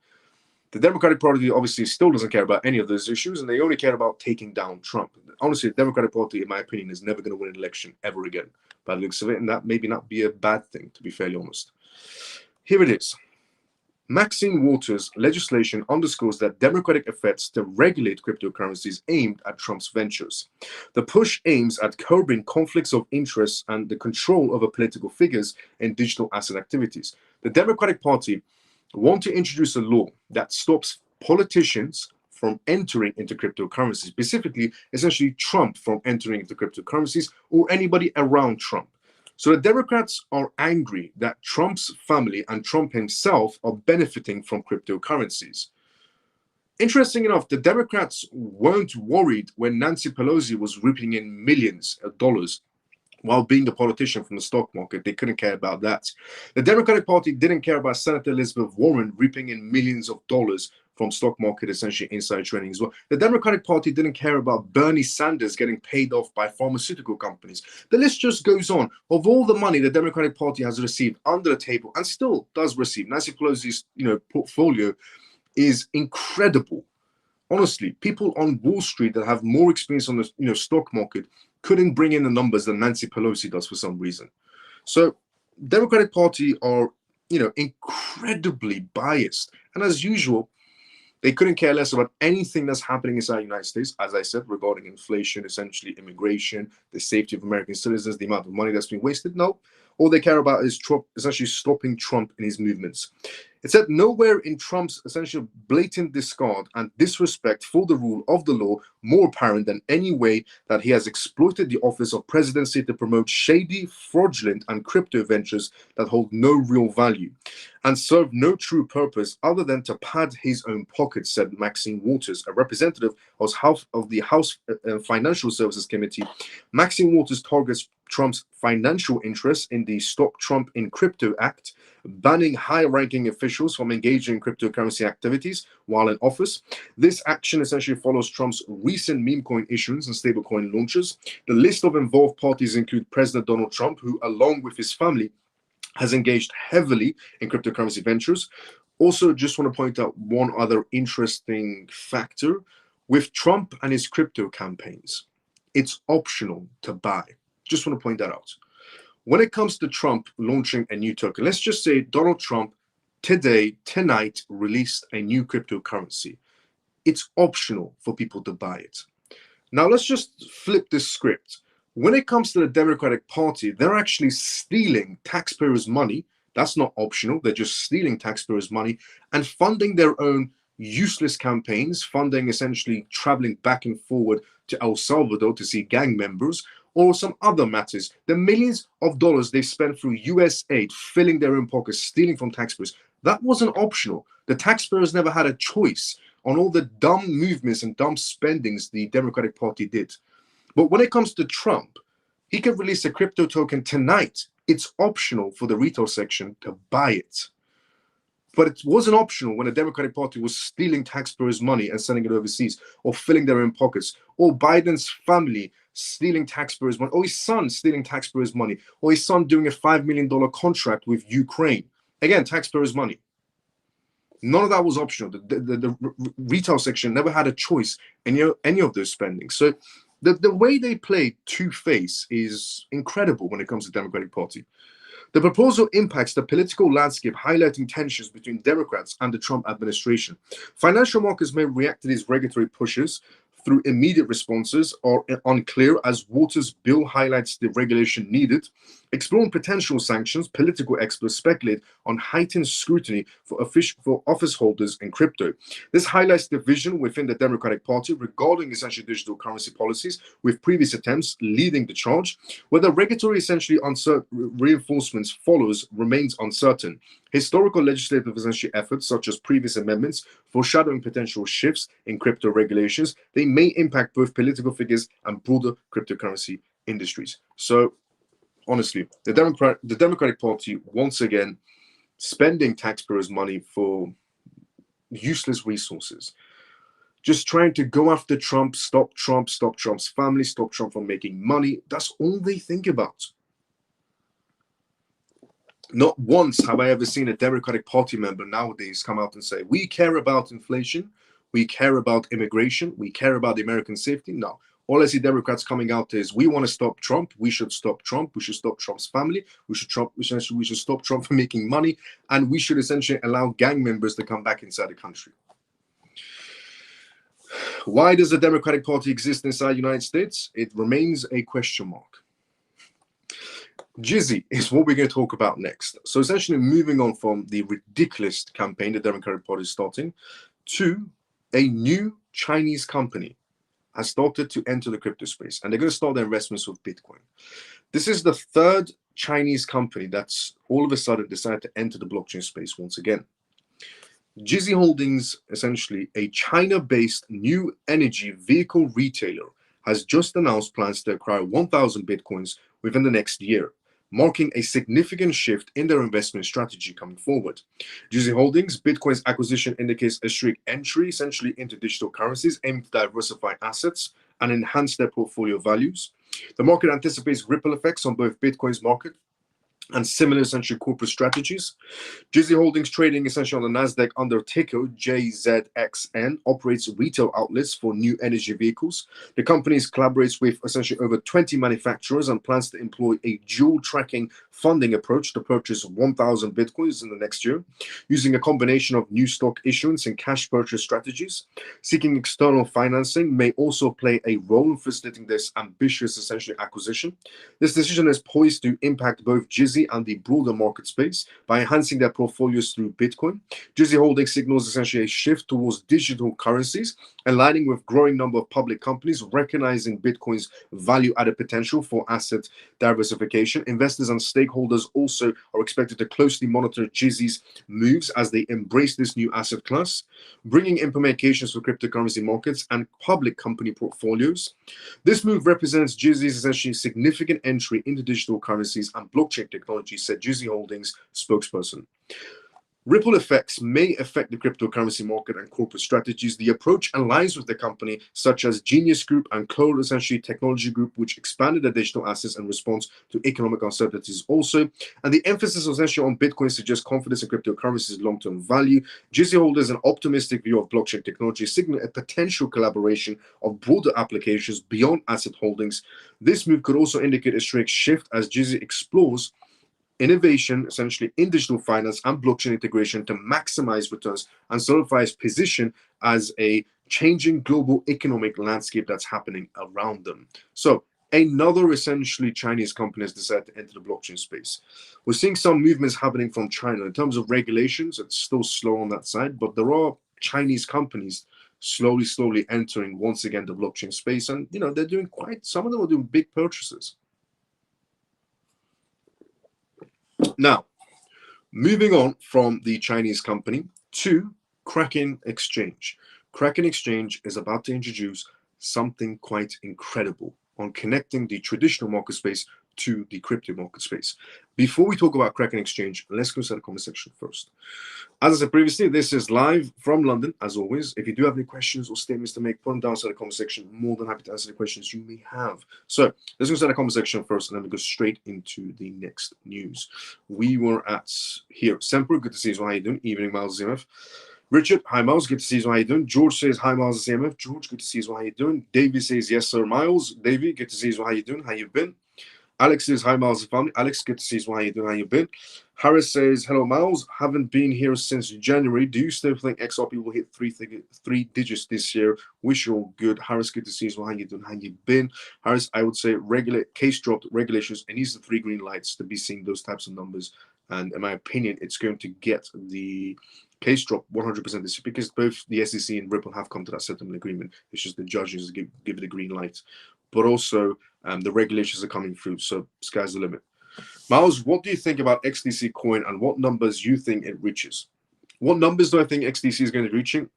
The Democratic Party obviously still doesn't care about any of those issues, and they only care about taking down Trump. Honestly, the Democratic Party, in my opinion, is never going to win an election ever again, by the looks of it, and that maybe not be a bad thing, to be fairly honest. Here it is. Maxine Waters' legislation underscores that Democratic efforts to regulate cryptocurrencies aimed at Trump's ventures. The push aims at curbing conflicts of interest and the control over political figures in digital asset activities. The Democratic Party want to introduce a law that stops politicians from entering into cryptocurrencies, specifically, essentially Trump from entering into cryptocurrencies or anybody around Trump. So the Democrats are angry that Trump's family and Trump himself are benefiting from cryptocurrencies. Interesting enough, the Democrats weren't worried when Nancy Pelosi was reaping in millions of dollars while being a politician from the stock market. They couldn't care about that. The Democratic Party didn't care about Senator Elizabeth Warren reaping in millions of dollars from stock market, essentially inside trading as well. The Democratic Party didn't care about Bernie Sanders getting paid off by pharmaceutical companies. The list just goes on of all the money the Democratic Party has received under the table and still does receive. Nancy Pelosi's, portfolio is incredible. Honestly, people on Wall Street that have more experience on the stock market couldn't bring in the numbers that Nancy Pelosi does for some reason. So Democratic Party are, incredibly biased. And as usual, they couldn't care less about anything that's happening inside the United States, as I said, regarding inflation, essentially immigration, the safety of American citizens, the amount of money that's been wasted. No, all they care about is Trump, essentially stopping Trump in his movements. It said nowhere in Trump's essential blatant discard and disrespect for the rule of the law more apparent than any way that he has exploited the office of presidency to promote shady, fraudulent, and crypto ventures that hold no real value and serve no true purpose other than to pad his own pockets, said Maxine Waters, a representative of the House Financial Services Committee. Maxine Waters targets Trump's financial interests in the Stop Trump in Crypto Act, banning high-ranking officials from engaging in cryptocurrency activities while in office. This action essentially follows Trump's recent meme coin issuance and stablecoin launches. The list of involved parties include President Donald Trump, who, along with his family, has engaged heavily in cryptocurrency ventures. Also, just want to point out one other interesting factor. With Trump and his crypto campaigns, it's optional to buy. Just want to point that out. When it comes to Trump launching a new token, let's just say Donald Trump tonight, released a new cryptocurrency. It's optional for people to buy it. Now, let's just flip this script. When it comes to the Democratic Party, they're actually stealing taxpayers' money. That's not optional. They're just stealing taxpayers' money and funding their own useless campaigns, funding essentially traveling back and forward to El Salvador to see gang members, or some other matters. The millions of dollars they spent through US aid, filling their own pockets, stealing from taxpayers, that wasn't optional. The taxpayers never had a choice on all the dumb movements and dumb spendings the Democratic Party did. But when it comes to Trump, he could release a crypto token tonight. It's optional for the retail section to buy it. But it wasn't optional when the Democratic Party was stealing taxpayers' money and sending it overseas, or filling their own pockets, or Biden's family stealing taxpayers' money, or his son stealing taxpayers' money, or his son doing a $5 million contract with Ukraine. Again, taxpayers' money. None of that was optional. The retail section never had a choice in any of those spendings. So the way they play two-face is incredible when it comes to the Democratic Party. The proposal impacts the political landscape, highlighting tensions between Democrats and the Trump administration. Financial markets may react to these regulatory pushes through immediate responses or unclear, as Waters' bill highlights the regulation needed. Exploring potential sanctions, political experts speculate on heightened scrutiny for office holders in crypto. This highlights division within the Democratic Party regarding essentially digital currency policies, with previous attempts leading the charge. Whether regulatory essentially reinforcements follows remains uncertain. Historical legislative essentially efforts, such as previous amendments, foreshadowing potential shifts in crypto regulations, they may impact both political figures and broader cryptocurrency industries. So, honestly, the Democratic Party, once again, spending taxpayers' money for useless resources, just trying to go after Trump, stop Trump's family, stop Trump from making money. That's all they think about. Not once have I ever seen a Democratic Party member nowadays come out and say, we care about inflation, we care about immigration, we care about the American safety. No. All I see Democrats coming out is, we want to stop Trump, we should stop Trump, we should stop Trump's family, we should stop Trump from making money, and we should essentially allow gang members to come back inside the country. Why does the Democratic Party exist inside the United States? It remains a question mark. Jizzy is what we're going to talk about next. So essentially moving on from the ridiculous campaign the Democratic Party is starting to a new Chinese company has started to enter the crypto space, and they're going to start their investments with Bitcoin. This is the third Chinese company that's all of a sudden decided to enter the blockchain space once again. Jizzy Holdings, essentially a China-based new energy vehicle retailer, has just announced plans to acquire 1,000 Bitcoins within the next year, marking a significant shift in their investment strategy coming forward. GZ Holdings, Bitcoin's acquisition indicates a strict entry essentially into digital currencies aimed to diversify assets and enhance their portfolio values. The market anticipates ripple effects on both Bitcoin's market and similar essentially corporate strategies. GZ Holdings, trading essentially on the Nasdaq under ticker JZXN, operates retail outlets for new energy vehicles. The company collaborates with essentially over 20 manufacturers and plans to employ a dual tracking funding approach to purchase 1,000 Bitcoins in the next year, using a combination of new stock issuance and cash purchase strategies. Seeking external financing may also play a role in facilitating this ambitious essentially acquisition. This decision is poised to impact both GZ and the broader market space by enhancing their portfolios through Bitcoin. GZ Holdings signals essentially a shift towards digital currencies, aligning with growing number of public companies recognizing Bitcoin's value-added potential for asset diversification. Investors and stakeholders also are expected to closely monitor GZ's moves as they embrace this new asset class, bringing implications for cryptocurrency markets and public company portfolios. This move represents GZ's essentially significant entry into digital currencies and blockchain technology, said GZ Holdings spokesperson. Ripple effects may affect the cryptocurrency market and corporate strategies. The approach aligns with the company such as Genius Group and Code essentially Technology Group, which expanded their digital assets in response to economic uncertainties also. And the emphasis essentially on Bitcoin suggests confidence in cryptocurrencies' long-term value. GZ Holders an optimistic view of blockchain technology, signaling a potential collaboration of broader applications beyond asset holdings. This move could also indicate a strict shift as GZ explores innovation essentially in digital finance and blockchain integration to maximize returns and solidify its position as a changing global economic landscape that's happening around them. So another essentially Chinese company has decided to enter the blockchain space. We're seeing some movements happening from China in terms of regulations. It's still slow on that side, but there are Chinese companies slowly entering once again the blockchain space, and they're doing some of them are doing big purchases. Now, moving on from the Chinese company to Kraken Exchange. Kraken Exchange is about to introduce something quite incredible on connecting the traditional market space to the crypto market space. Before we talk about Kraken Exchange, let's go to the comment section first. As I said previously, this is live from London, as always. If you do have any questions or statements to make, put them down in the comment section. More than happy to answer the questions you may have. So let's go to the comment section first, and then we go straight into the next news. We were at here. Semper, good to see you. How are you doing? Evening, Miles CMF. Richard, hi Miles, good to see you. How you doing? George says hi Miles CMF. George, good to see you. How you doing? Davey says yes sir Miles. Davey, good to see you. How you doing? How you been? Alex says hi Miles and family. Alex, good to see you. How you doing? How you been? Harris says hello Miles. Haven't been here since January. Do you still think XRP will hit three digits this year? Wish you all good. Harris, good to see you. How you doing? How you been? Harris, I would say case dropped regulations. It needs the 3 green lights to be seeing those types of numbers. And in my opinion, it's going to get the case drop 100% this year because both the SEC and Ripple have come to that settlement agreement. It's just the judges give it the green light. But also the regulations are coming through, so sky's the limit. Miles, what do you think about XDC coin and what numbers you think it reaches? What numbers do I think XDC is going to be reaching?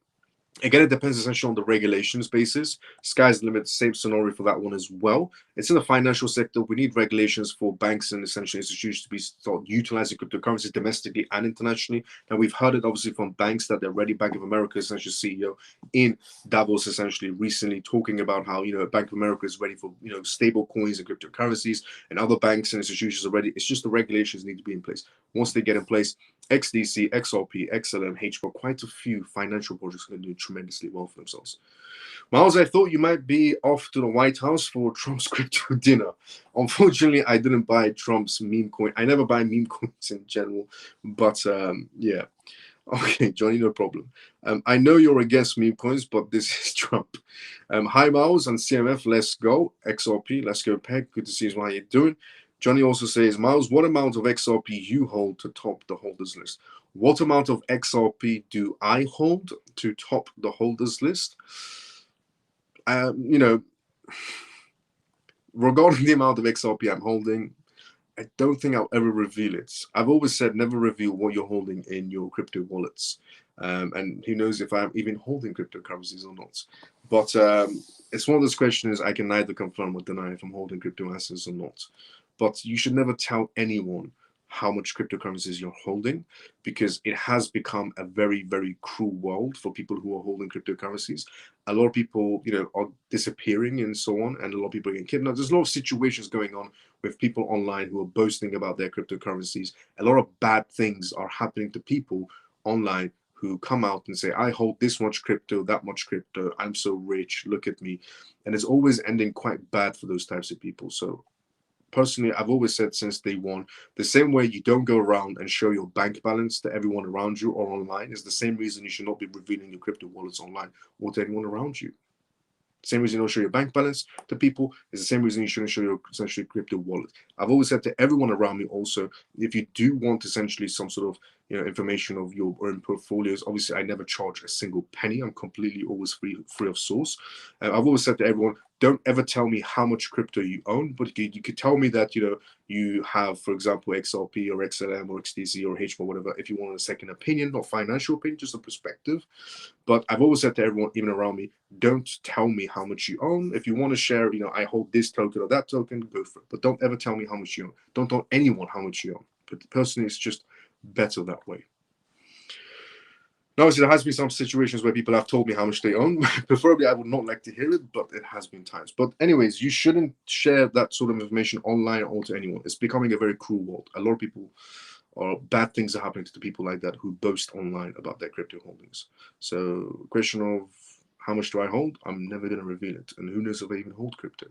Again, it depends essentially on the regulations basis. Sky's the limit, same scenario for that one as well. It's in the financial sector. We need regulations for banks and essentially institutions to be start utilizing cryptocurrencies domestically and internationally. And we've heard it obviously from banks that they're ready. Bank of America, essentially CEO in Davos, essentially recently talking about how Bank of America is ready for stable coins and cryptocurrencies, and other banks and institutions are ready. It's just the regulations need to be in place. Once they get in place, XDC, XRP, XLM, HBOR, quite a few financial projects are going to do tremendously well for themselves. Miles, I thought you might be off to the White House for Trump's crypto dinner. Unfortunately, I didn't buy Trump's meme coin. I never buy meme coins in general, but yeah. Okay, Johnny, no problem. I know you're against meme coins, but this is Trump. Hi, Miles and CMF, let's go. XRP, let's go, Peg. Good to see you. How you doing? Johnny also says, Miles, what amount of XRP you hold to top the holders list? What amount of XRP do I hold to top the holders list? Regarding the amount of XRP I'm holding, I don't think I'll ever reveal it. I've always said never reveal what you're holding in your crypto wallets. And who knows if I'm even holding cryptocurrencies or not. But it's one of those questions I can neither confirm or deny if I'm holding crypto assets or not. but you should never tell anyone how much cryptocurrencies you're holding, because it has become a very, very cruel world for people who are holding cryptocurrencies. A lot of people, are disappearing and so on, and a lot of people are getting kidnapped. There's a lot of situations going on with people online who are boasting about their cryptocurrencies. A lot of bad things are happening to people online who come out and say, I hold this much crypto, that much crypto, I'm so rich, look at me. And it's always ending quite bad for those types of people. So personally, I've always said since day one, the same way you don't go around and show your bank balance to everyone around you or online is the same reason you should not be revealing your crypto wallets online or to anyone around you. Same reason you don't show your bank balance to people is the same reason you shouldn't show your essentially crypto wallet. I've always said to everyone around me also, if you do want essentially some sort of information of your own portfolios, obviously I never charge a single penny. I'm completely always free of source. I've always said to everyone, don't ever tell me how much crypto you own, but you could tell me that you have, for example, XRP or XLM or XDC or HBAR, whatever. If you want a second opinion, not financial opinion, just a perspective. But I've always said to everyone, even around me, don't tell me how much you own. If you want to share, I hold this token or that token, go for it. But don't ever tell me how much you own. Don't tell anyone how much you own. But personally, it's just better that way. Now, obviously, there has been some situations where people have told me how much they own. Preferably, I would not like to hear it, but it has been times. But anyways, you shouldn't share that sort of information online or to anyone. It's becoming a very cruel world. A lot of people, or bad things are happening to people like that who boast online about their crypto holdings. So, question of how much do I hold? I'm never going to reveal it. And who knows if I even hold crypto?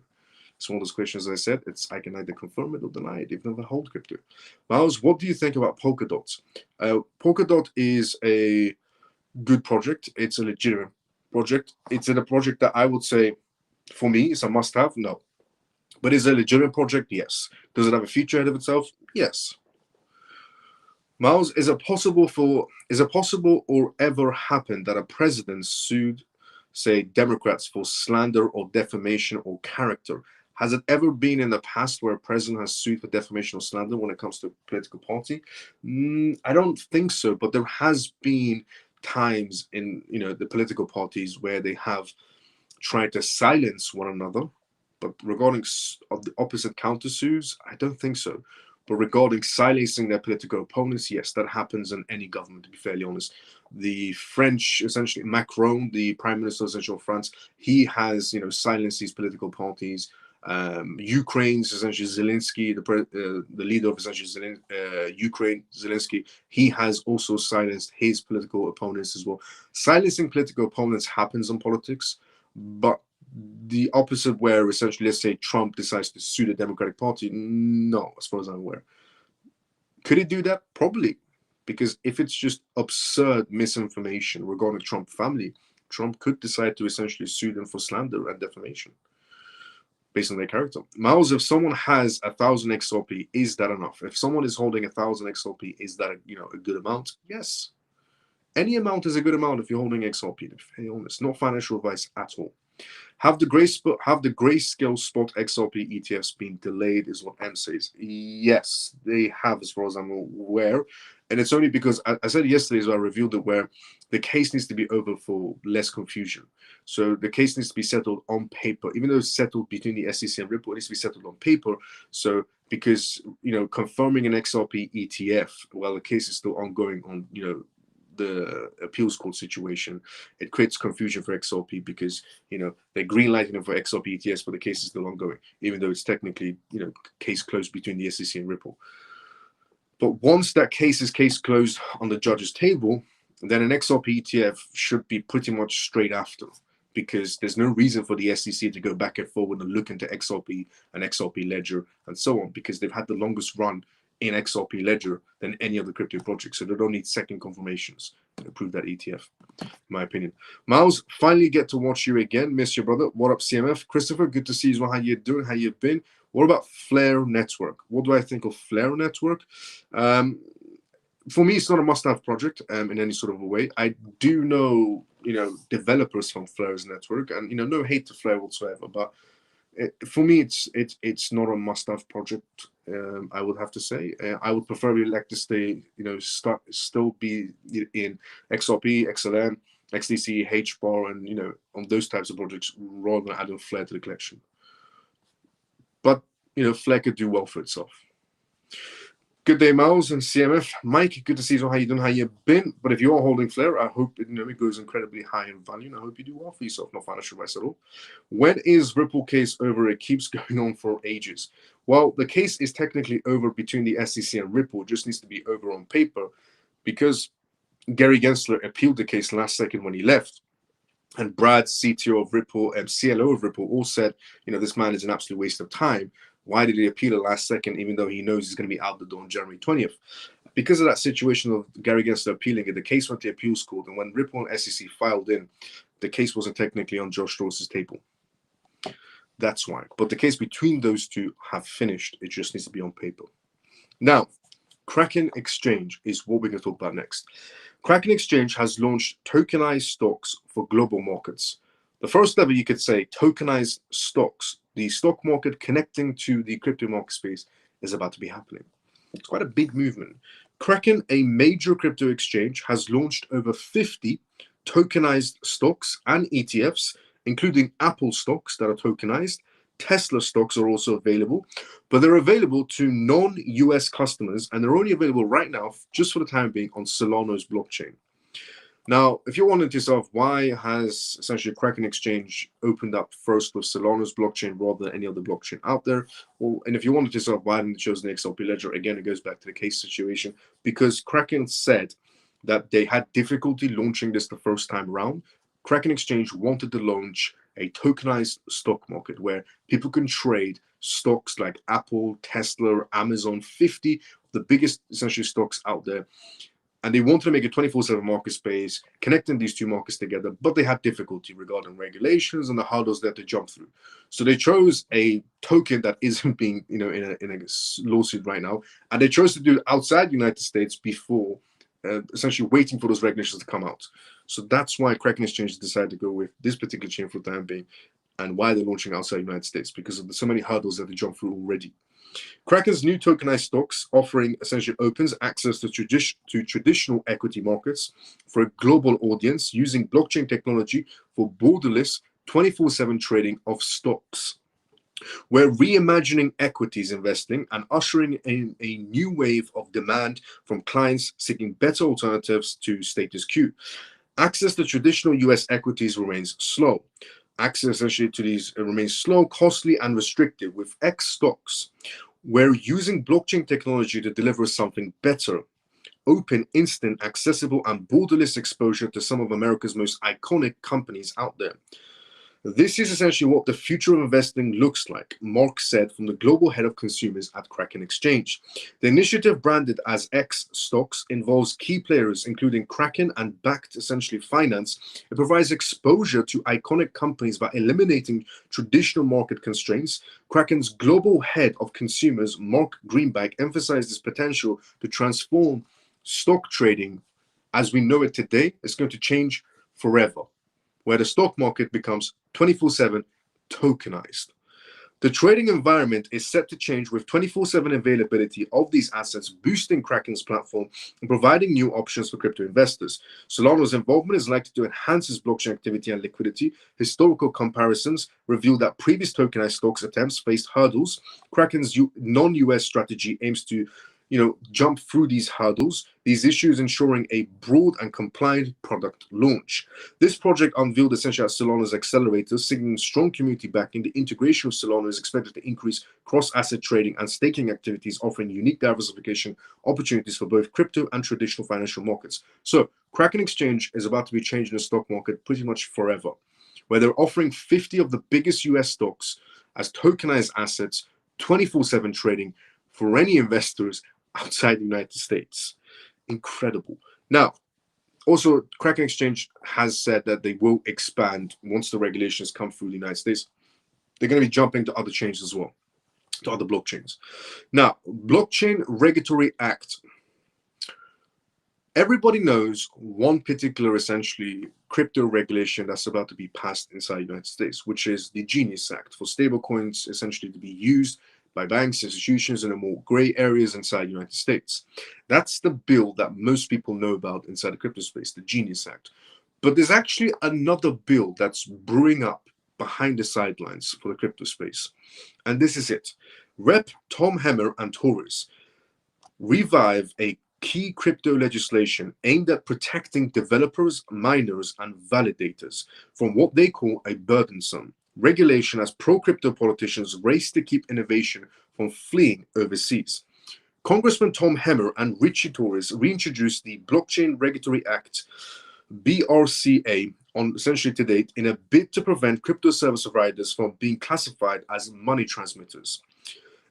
It's one of those questions, as I said, I can either confirm it or deny it, even if I hold crypto. Miles, what do you think about Polkadot? Polkadot is a good project. It's a legitimate project. It's a project that I would say, for me, it's a must-have. No, but is it a legitimate project? Yes. Does it have a future ahead of itself? Yes. Miles, is it possible or ever happened that a president sued, say, Democrats for slander or defamation or character? Has it ever been in the past where a president has sued for defamation or slander when it comes to a political party? I don't think so, but there has been times in the political parties where they have tried to silence one another. But regarding of the opposite countersues, I don't think so. But regarding silencing their political opponents, yes, that happens in any government, to be fairly honest. The French, essentially Macron, the Prime Minister essentially of France, he has silenced these political parties. Ukraine's essentially Zelensky, the leader of essentially Ukraine, Zelensky, he has also silenced his political opponents as well. Silencing political opponents happens in politics, but the opposite, where essentially, let's say Trump decides to sue the Democratic Party, no, as far as I'm aware. Could he do that? Probably, because if it's just absurd misinformation regarding the Trump family, Trump could decide to essentially sue them for slander and defamation based on their character. Miles, if someone has 1,000 XRP, is that enough? If someone is holding 1,000 XRP, is that a good amount? Yes. Any amount is a good amount if you're holding XRP, to be fairly honest. Not financial advice at all. Have the grayscale spot XRP ETFs been delayed, is what M says. Yes, they have, as far as I'm aware. And it's only because I said yesterday, as I revealed it, where the case needs to be over for less confusion. So the case needs to be settled on paper, even though it's settled between the SEC and Ripple, it needs to be settled on paper. So because confirming an XRP ETF while the case is still ongoing on the appeals court situation, it creates confusion for XRP because they're green-lighting for XRP ETFs, but the case is still ongoing, even though it's technically case closed between the SEC and Ripple. But once that case is closed on the judge's table, then an XRP ETF should be pretty much straight after, because there's no reason for the SEC to go back and forward and look into XRP and XRP Ledger and so on, because they've had the longest run in XRP Ledger than any other crypto project. So they don't need second confirmations to approve that ETF, in my opinion. Miles, finally get to watch you again. Miss your brother. What up, CMF? Christopher, good to see you. How you doing? How you been? What about Flare Network? What do I think of Flare Network? For me, it's not a must-have project in any sort of a way. I do know, developers from Flare's network, and no hate to Flare whatsoever, but for me, it's not a must-have project. I would have to say, I would preferably like to stay, still be in XRP, XLM, XDC, HBAR, and on those types of projects rather than adding Flare to the collection. But Flare could do well for itself. Good day, Miles and CMF. Mike, good to see you. How you doing? How you been? But if you are holding Flare, I hope it goes incredibly high in value, and I hope you do well for yourself. No financial advice at all. When is Ripple case over? It keeps going on for ages. Well, the case is technically over between the SEC and Ripple. It just needs to be over on paper, because Gary Gensler appealed the case last second when he left. And Brad, CTO of Ripple, and CLO of Ripple all said, this man is an absolute waste of time. Why did he appeal it last second, even though he knows he's going to be out the door on January 20th? Because of that situation of Gary Gensler appealing it, the case went to the appeals court. And when Ripple and SEC filed in, the case wasn't technically on Josh Strauss's table. That's why. But the case between those two have finished. It just needs to be on paper. Now, Kraken Exchange is what we're going to talk about next. Kraken Exchange has launched tokenized stocks for global markets. The first ever, you could say, tokenized stocks, the stock market connecting to the crypto market space, is about to be happening. It's quite a big movement. Kraken, a major crypto exchange, has launched over 50 tokenized stocks and ETFs, including Apple stocks that are tokenized. Tesla stocks are also available, but they're available to non-US customers, and they're only available right now, just for the time being, on Solana's blockchain. Now, if you're wondering to yourself, why has essentially Kraken Exchange opened up first with Solana's blockchain rather than any other blockchain out there? Well, and if you wondered to yourself, why haven't they chosen the XRP Ledger? Again, it goes back to the case situation, because Kraken said that they had difficulty launching this the first time around. Kraken Exchange wanted to launch a tokenized stock market where people can trade stocks like Apple, Tesla, Amazon, 50 of the biggest essentially stocks out there. And they wanted to make a 24/7 market space, connecting these two markets together, but they had difficulty regarding regulations and the hurdles they had to jump through. So they chose a token that isn't being, in a lawsuit right now, and they chose to do it outside the United States before essentially waiting for those regulations to come out. So that's why Kraken Exchange decided to go with this particular chain for the time being, and why they're launching outside the United States, because of so many hurdles that they jump through already. Kraken's new tokenized stocks offering essentially opens access to traditional equity markets for a global audience using blockchain technology for borderless 24/7 trading of stocks. We're reimagining equities investing and ushering in a new wave of demand from clients seeking better alternatives to status quo. Access to traditional US equities remains slow. Access essentially to these remains slow, costly, and restrictive. With X stocks, we're using blockchain technology to deliver something better: open, instant, accessible, and borderless exposure to some of America's most iconic companies out there. This is essentially what the future of investing looks like, Mark said, from the global head of consumers at Kraken Exchange. The initiative, branded as X Stocks, involves key players, including Kraken and backed essentially finance. It provides exposure to iconic companies by eliminating traditional market constraints. Kraken's global head of consumers, Mark Greenback, emphasized this potential to transform stock trading as we know it today. It's going to change forever, where the stock market becomes 24/7 tokenized. The trading environment is set to change with 24/7 availability of these assets, boosting Kraken's platform and providing new options for crypto investors. Solana's involvement is likely to enhance its blockchain activity and liquidity. Historical comparisons reveal that previous tokenized stocks attempts faced hurdles. Kraken's non-US strategy aims to jump through these hurdles, these issues, ensuring a broad and compliant product launch. This project, unveiled essentially at Solana's accelerator, signaling strong community backing. The integration of Solana is expected to increase cross-asset trading and staking activities, offering unique diversification opportunities for both crypto and traditional financial markets. So Kraken Exchange is about to be changing the stock market pretty much forever, where they're offering 50 of the biggest US stocks as tokenized assets, 24/7 trading for any investors outside the United States. Incredible. Now, also, Kraken Exchange has said that they will expand once the regulations come through the United States. They're going to be jumping to other chains as well, to other blockchains. Now, Blockchain Regulatory Act. Everybody knows one particular, essentially, crypto regulation that's about to be passed inside the United States, which is the Genius Act, for stablecoins essentially to be used by banks, institutions, and the more gray areas inside the United States. That's the bill that most people know about inside the crypto space, the Genius Act. But there's actually another bill that's brewing up behind the sidelines for the crypto space. And this is it. Rep. Tom Hammer and Tories revive a key crypto legislation aimed at protecting developers, miners, and validators from what they call a burdensome regulation as pro-crypto politicians race to keep innovation from fleeing overseas. Congressman Tom Hammer and Richie Torres reintroduced the Blockchain Regulatory Act, BRCA, on essentially to date in a bid to prevent crypto service providers from being classified as money transmitters.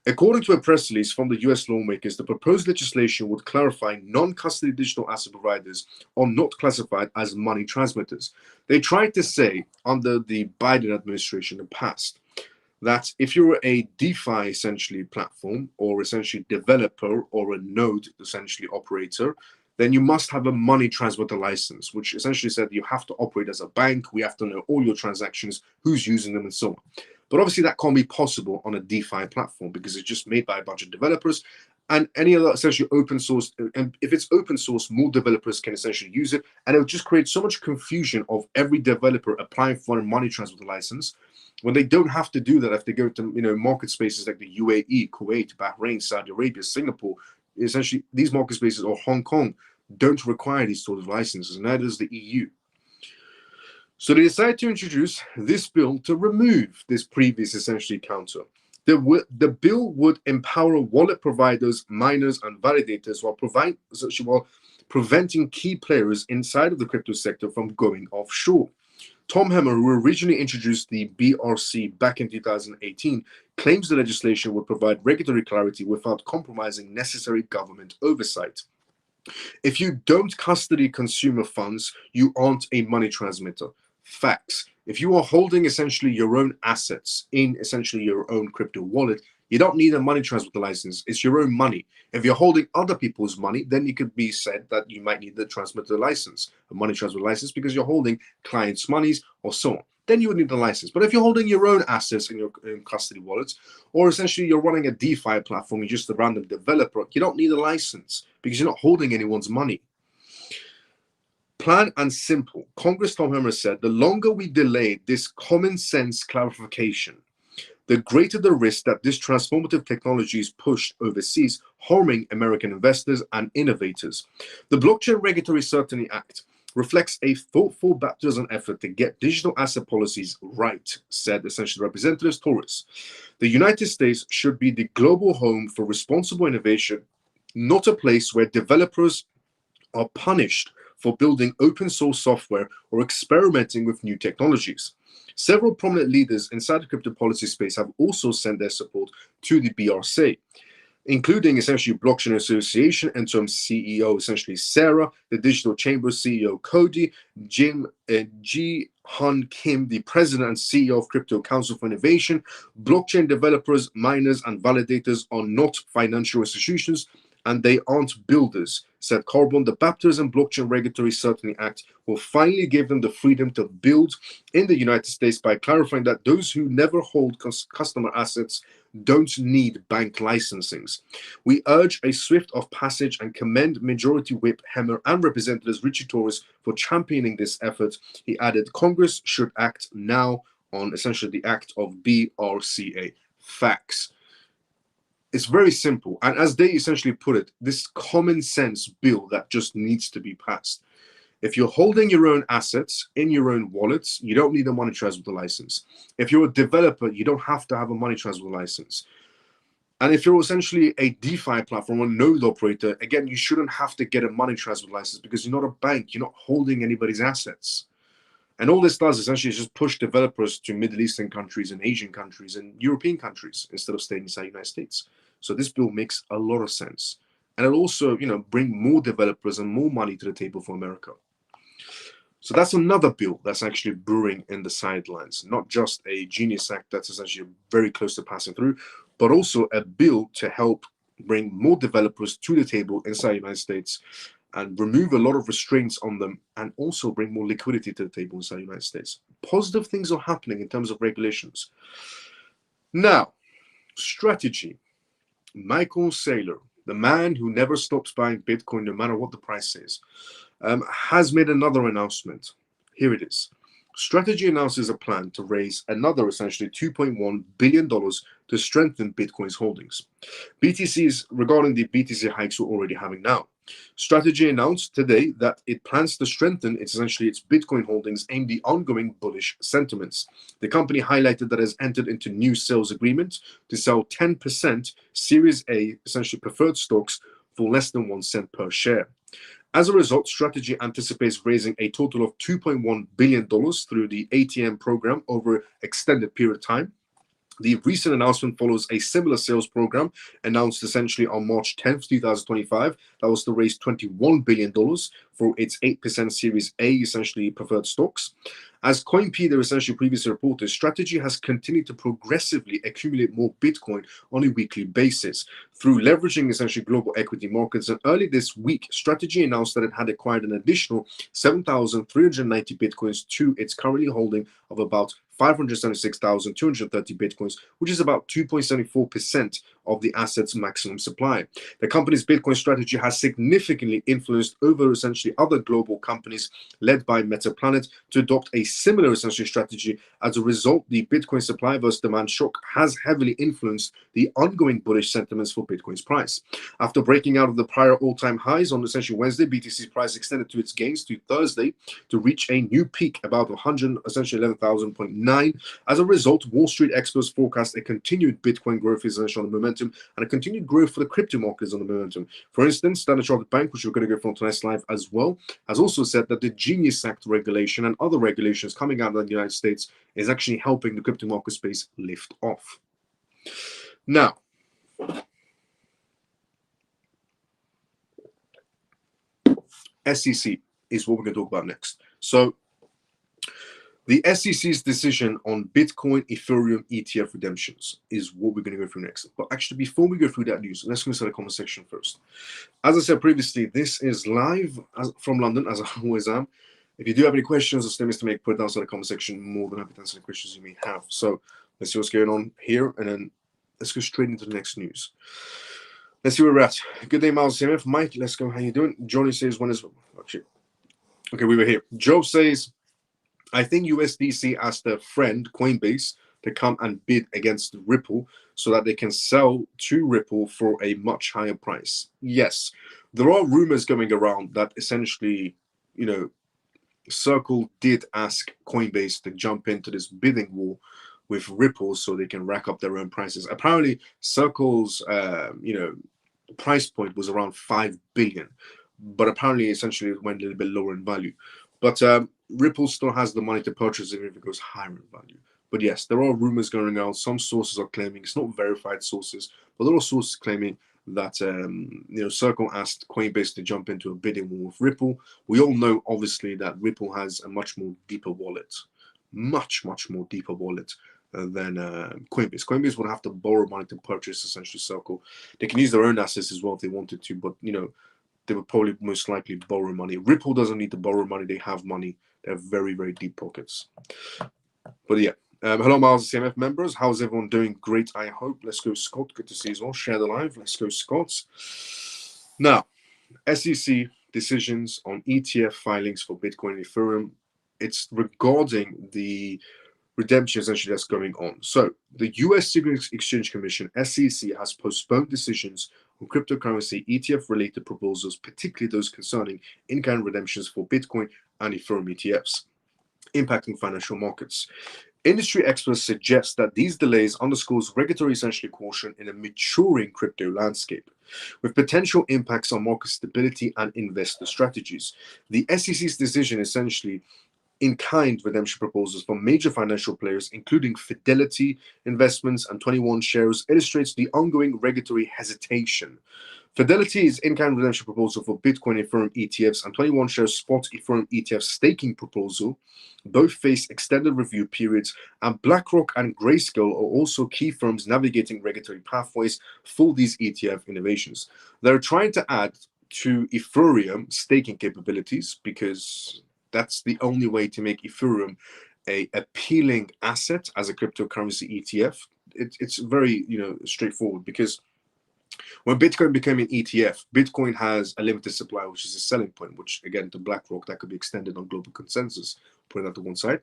According to a press release from the US lawmakers, the proposed legislation would clarify non-custody digital asset providers are not classified as money transmitters. They tried to say under the Biden administration in the past that if you're a DeFi essentially platform or essentially developer or a node essentially operator, then you must have a money transmitter license, which essentially said you have to operate as a bank, we have to know all your transactions, who's using them, and so on. But obviously that can't be possible on a DeFi platform because it's just made by a bunch of developers and any other essentially open source. And if it's open source, more developers can essentially use it. And it would just create so much confusion of every developer applying for a money transmitter license when they don't have to do that if they go to market spaces like the UAE, Kuwait, Bahrain, Saudi Arabia, Singapore. Essentially, these market spaces or Hong Kong don't require these sort of licenses, and neither does the EU. So they decided to introduce this bill to remove this previous essentially counter. The bill would empower wallet providers, miners, and validators while preventing key players inside of the crypto sector from going offshore. Tom Hammer, who originally introduced the BRC back in 2018, claims the legislation would provide regulatory clarity without compromising necessary government oversight. If you don't custody consumer funds, you aren't a money transmitter. Facts. If you are holding essentially your own assets in essentially your own crypto wallet, you don't need a money transmitter license. It's your own money. If you're holding other people's money, then it could be said that you might need the transmitter license, a money transmitter license, because you're holding clients' monies or so on. Then you would need a license. But if you're holding your own assets in your own custody wallets, or essentially you're running a DeFi platform, you're just a random developer, you don't need a license because you're not holding anyone's money. Plain and simple, Congress Tom Hammer said, the longer we delay this common sense clarification, the greater the risk that this transformative technology is pushed overseas, harming American investors and innovators. The Blockchain Regulatory Certainty Act reflects a thoughtful bipartisan effort to get digital asset policies right, said essentially Representative Torres. The United States should be the global home for responsible innovation, not a place where developers are punished for building open source software or experimenting with new technologies. Several prominent leaders inside the crypto policy space have also sent their support to the BRC, including essentially Blockchain Association interim CEO, essentially Sarah, the Digital Chamber CEO Cody, Ji Han Kim, the President and CEO of Crypto Council for Innovation. Blockchain developers, miners, and validators are not financial institutions, and they aren't builders, said Carbon. The Baptism Blockchain Regulatory Certainty Act will finally give them the freedom to build in the United States by clarifying that those who never hold customer assets don't need bank licensings. We urge a swift of passage and commend Majority Whip Hammer and Representatives Richie Torres for championing this effort. He added, Congress should act now on essentially the act of BRCA. Facts. It's very simple. And as they essentially put it, this common sense bill that just needs to be passed. If you're holding your own assets in your own wallets, you don't need a money transmitter license. If you're a developer, you don't have to have a money transmitter license. And if you're essentially a DeFi platform or node operator, again, you shouldn't have to get a money transmitter license because you're not a bank. You're not holding anybody's assets. And all this does essentially is just push developers to Middle Eastern countries and Asian countries and European countries instead of staying inside the United States. So this bill makes a lot of sense. And it'll also, bring more developers and more money to the table for America. So that's another bill that's actually brewing in the sidelines, not just a Genius Act that's essentially very close to passing through, but also a bill to help bring more developers to the table inside the United States and remove a lot of restraints on them and also bring more liquidity to the table inside the United States. Positive things are happening in terms of regulations. Now, strategy. Michael Saylor, the man who never stops buying Bitcoin no matter what the price is, has made another announcement. Here it is. Strategy announces a plan to raise another essentially $2.1 billion to strengthen Bitcoin's holdings. BTCs regarding the BTC hikes we're already having now. Strategy announced today that it plans to strengthen its Bitcoin holdings aimed at the ongoing bullish sentiments. The company highlighted that it has entered into new sales agreements to sell 10% Series A essentially preferred stocks for less than 1 cent per share. As a result, Strategy anticipates raising a total of $2.1 billion through the ATM program over an extended period of time. The recent announcement follows a similar sales program announced essentially on March 10th, 2025, that was to raise $21 billion for its 8% Series A essentially preferred stocks. As CoinPedia essentially previously reported, Strategy has continued to progressively accumulate more Bitcoin on a weekly basis through leveraging essentially global equity markets. And early this week, Strategy announced that it had acquired an additional 7,390 Bitcoins to its currently holding of about 576,230 Bitcoins, which is about 2.74% of the asset's maximum supply. The company's Bitcoin strategy has significantly influenced over essentially other global companies led by Metaplanet to adopt a similar essentially strategy. As a result, the Bitcoin supply versus demand shock has heavily influenced the ongoing bullish sentiments for Bitcoin's price. After breaking out of the prior all-time highs on essentially Wednesday, BTC's price extended to its gains to Thursday to reach a new peak about 111,000.9. As a result, Wall Street experts forecast a continued Bitcoin growth essentially on the momentum and a continued growth for the crypto markets on the momentum. For instance, Standard Chartered Bank, which we're going to go from tonight's live as well, has also said that the Genius Act regulation and other regulations coming out of the United States is actually helping the crypto market space lift off. Now, SEC is what we're going to talk about next. So, the SEC's decision on Bitcoin, Ethereum, ETF redemptions is what we're going to go through next. But actually, before we go through that news, let's go inside the comment section first. As I said previously, this is live from London, as I always am. If you do have any questions or statements to make, put it down in the comment section. More than happy to answer the questions you may have. So let's see what's going on here, and then let's go straight into the next news. Let's see where we're at. Good day, Miles CMF. Mike, let's go. How you doing? Johnny says, when is... Actually, okay, we were here. Joe says, I think USDC asked their friend Coinbase to come and bid against Ripple so that they can sell to Ripple for a much higher price. Yes, there are rumors going around that essentially, Circle did ask Coinbase to jump into this bidding war with Ripple so they can rack up their own prices. Apparently, Circle's price point was around 5 billion, but apparently essentially it went a little bit lower in value. But Ripple still has the money to purchase it if it goes higher in value. But yes, there are rumors going around. Some sources are claiming, it's not verified sources, but there are sources claiming that Circle asked Coinbase to jump into a bidding war with Ripple. We all know, obviously, that Ripple has a much more deeper wallet, much more deeper wallet than Coinbase. Coinbase would have to borrow money to purchase essentially Circle. They can use their own assets as well if they wanted to, but they would probably most likely borrow money. Ripple doesn't need to borrow money. They have money. They have very deep pockets. But yeah. Hello, Miles CMF members. How's everyone doing? Great, I hope. Let's go, Scott. Good to see you as well. Share the live. Let's go, Scott. Now, SEC decisions on ETF filings for Bitcoin and Ethereum. It's regarding the redemption essentially that's going on. So the US Securities Exchange Commission, SEC, has postponed decisions on cryptocurrency ETF related proposals, particularly those concerning in-kind redemptions for Bitcoin and Ethereum ETFs, impacting financial markets. Industry experts suggest that these delays underscores regulatory essentially caution in a maturing crypto landscape, with potential impacts on market stability and investor strategies. The SEC's decision essentially in-kind redemption proposals from major financial players, including Fidelity Investments and 21 Shares, illustrates the ongoing regulatory hesitation. Fidelity's in-kind redemption proposal for Bitcoin Ethereum ETFs and 21 Shares spot Ethereum ETF staking proposal both face extended review periods, and BlackRock and Grayscale are also key firms navigating regulatory pathways for these ETF innovations. They're trying to add to Ethereum staking capabilities because that's the only way to make Ethereum a appealing asset as a cryptocurrency ETF. It's very straightforward, because When Bitcoin became an ETF, Bitcoin has a limited supply, which is a selling point, which again, to BlackRock, that could be extended on global consensus, putting that to one side.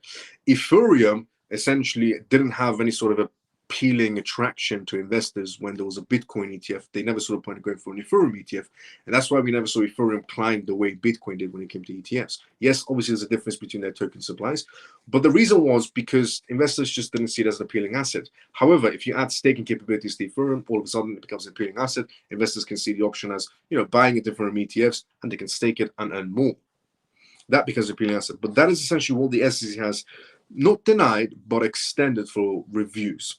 Ethereum essentially didn't have any sort of appealing attraction to investors when there was a Bitcoin ETF. They never saw the point of going for an Ethereum ETF. And that's why we never saw Ethereum climb the way Bitcoin did when it came to ETFs. Yes, obviously there's a difference between their token supplies, but the reason was because investors just didn't see it as an appealing asset. However, if you add staking capabilities to Ethereum, all of a sudden it becomes an appealing asset. Investors can see the option as, buying a different ETFs, and they can stake it and earn more. That becomes an appealing asset. But that is essentially what the SEC has not denied, but extended for reviews.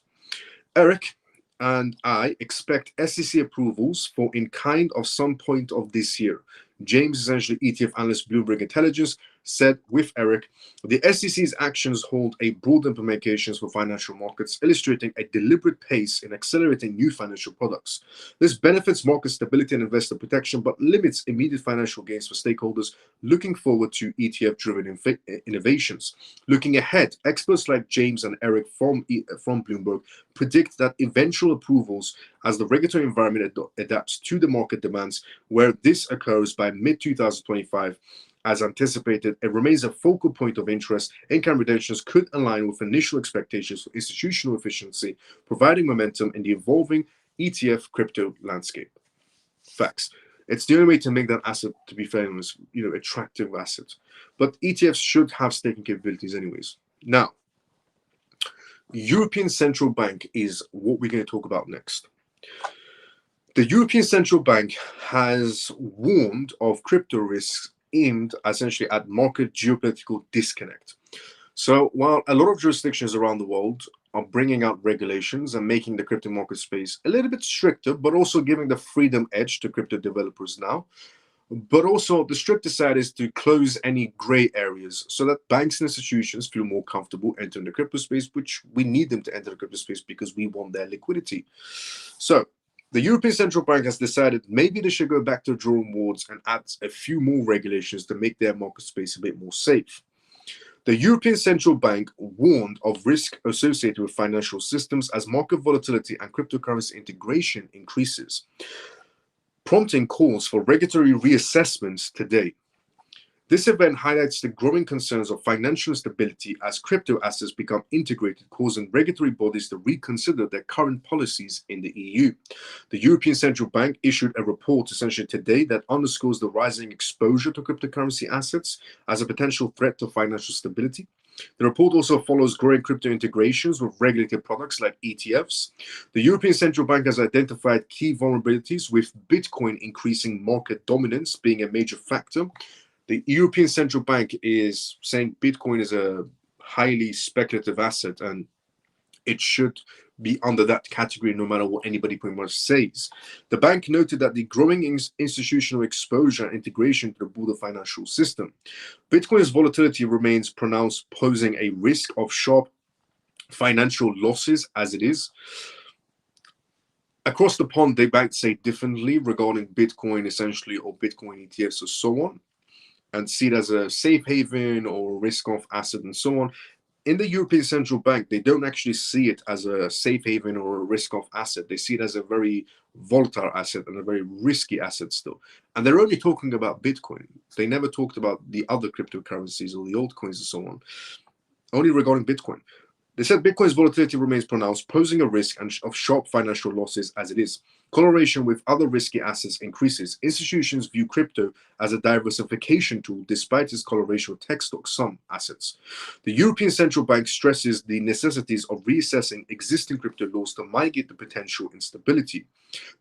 Eric and I expect SEC approvals for in kind of some point of this year. James, essentially ETF analyst, Bloomberg Intelligence, said with Eric, the SEC's actions hold a broad implications for financial markets, illustrating a deliberate pace in accelerating new financial products. This benefits market stability and investor protection, but limits immediate financial gains for stakeholders looking forward to ETF-driven innovations. Looking ahead, experts like James and Eric from Bloomberg predict that eventual approvals as the regulatory environment adapts to the market demands, where this occurs by mid-2025, as anticipated, it remains a focal point of interest. Income redemptions could align with initial expectations for institutional efficiency, providing momentum in the evolving ETF crypto landscape. Facts. It's the only way to make that asset to be famous, attractive asset. But ETFs should have staking capabilities anyways. Now, European Central Bank is what we're going to talk about next. The European Central Bank has warned of crypto risks aimed essentially at market geopolitical disconnect. So while a lot of jurisdictions around the world are bringing out regulations and making the crypto market space a little bit stricter, but also giving the freedom edge to crypto developers now, but also the stricter side is to close any gray areas so that banks and institutions feel more comfortable entering the crypto space, which we need them to enter the crypto space because we want their liquidity. So the European Central Bank has decided maybe they should go back to the drawing boards and add a few more regulations to make their market space a bit more safe. The European Central Bank warned of risk associated with financial systems as market volatility and cryptocurrency integration increases, prompting calls for regulatory reassessments today. This event highlights the growing concerns of financial instability as crypto assets become integrated, causing regulatory bodies to reconsider their current policies in the EU. The European Central Bank issued a report essentially today that underscores the rising exposure to cryptocurrency assets as a potential threat to financial stability. The report also follows growing crypto integrations with regulated products like ETFs. The European Central Bank has identified key vulnerabilities, with Bitcoin increasing market dominance being a major factor. The European Central Bank is saying Bitcoin is a highly speculative asset and it should be under that category no matter what anybody pretty much says. The bank noted that the growing institutional exposure and integration to the broader financial system. Bitcoin's volatility remains pronounced, posing a risk of sharp financial losses as it is. Across the pond, they might say differently regarding Bitcoin essentially, or Bitcoin ETFs or so on, and see it as a safe haven or risk-off asset and so on. In the European Central Bank, they don't actually see it as a safe haven or a risk-off asset. They see it as a very volatile asset and a very risky asset still. And they're only talking about Bitcoin. They never talked about the other cryptocurrencies or the altcoins and so on, only regarding Bitcoin. They said Bitcoin's volatility remains pronounced, posing a risk of sharp financial losses as it is. Correlation with other risky assets increases. Institutions view crypto as a diversification tool despite its correlation with tech stocks, some assets. The European Central Bank stresses the necessities of reassessing existing crypto laws to mitigate the potential instability.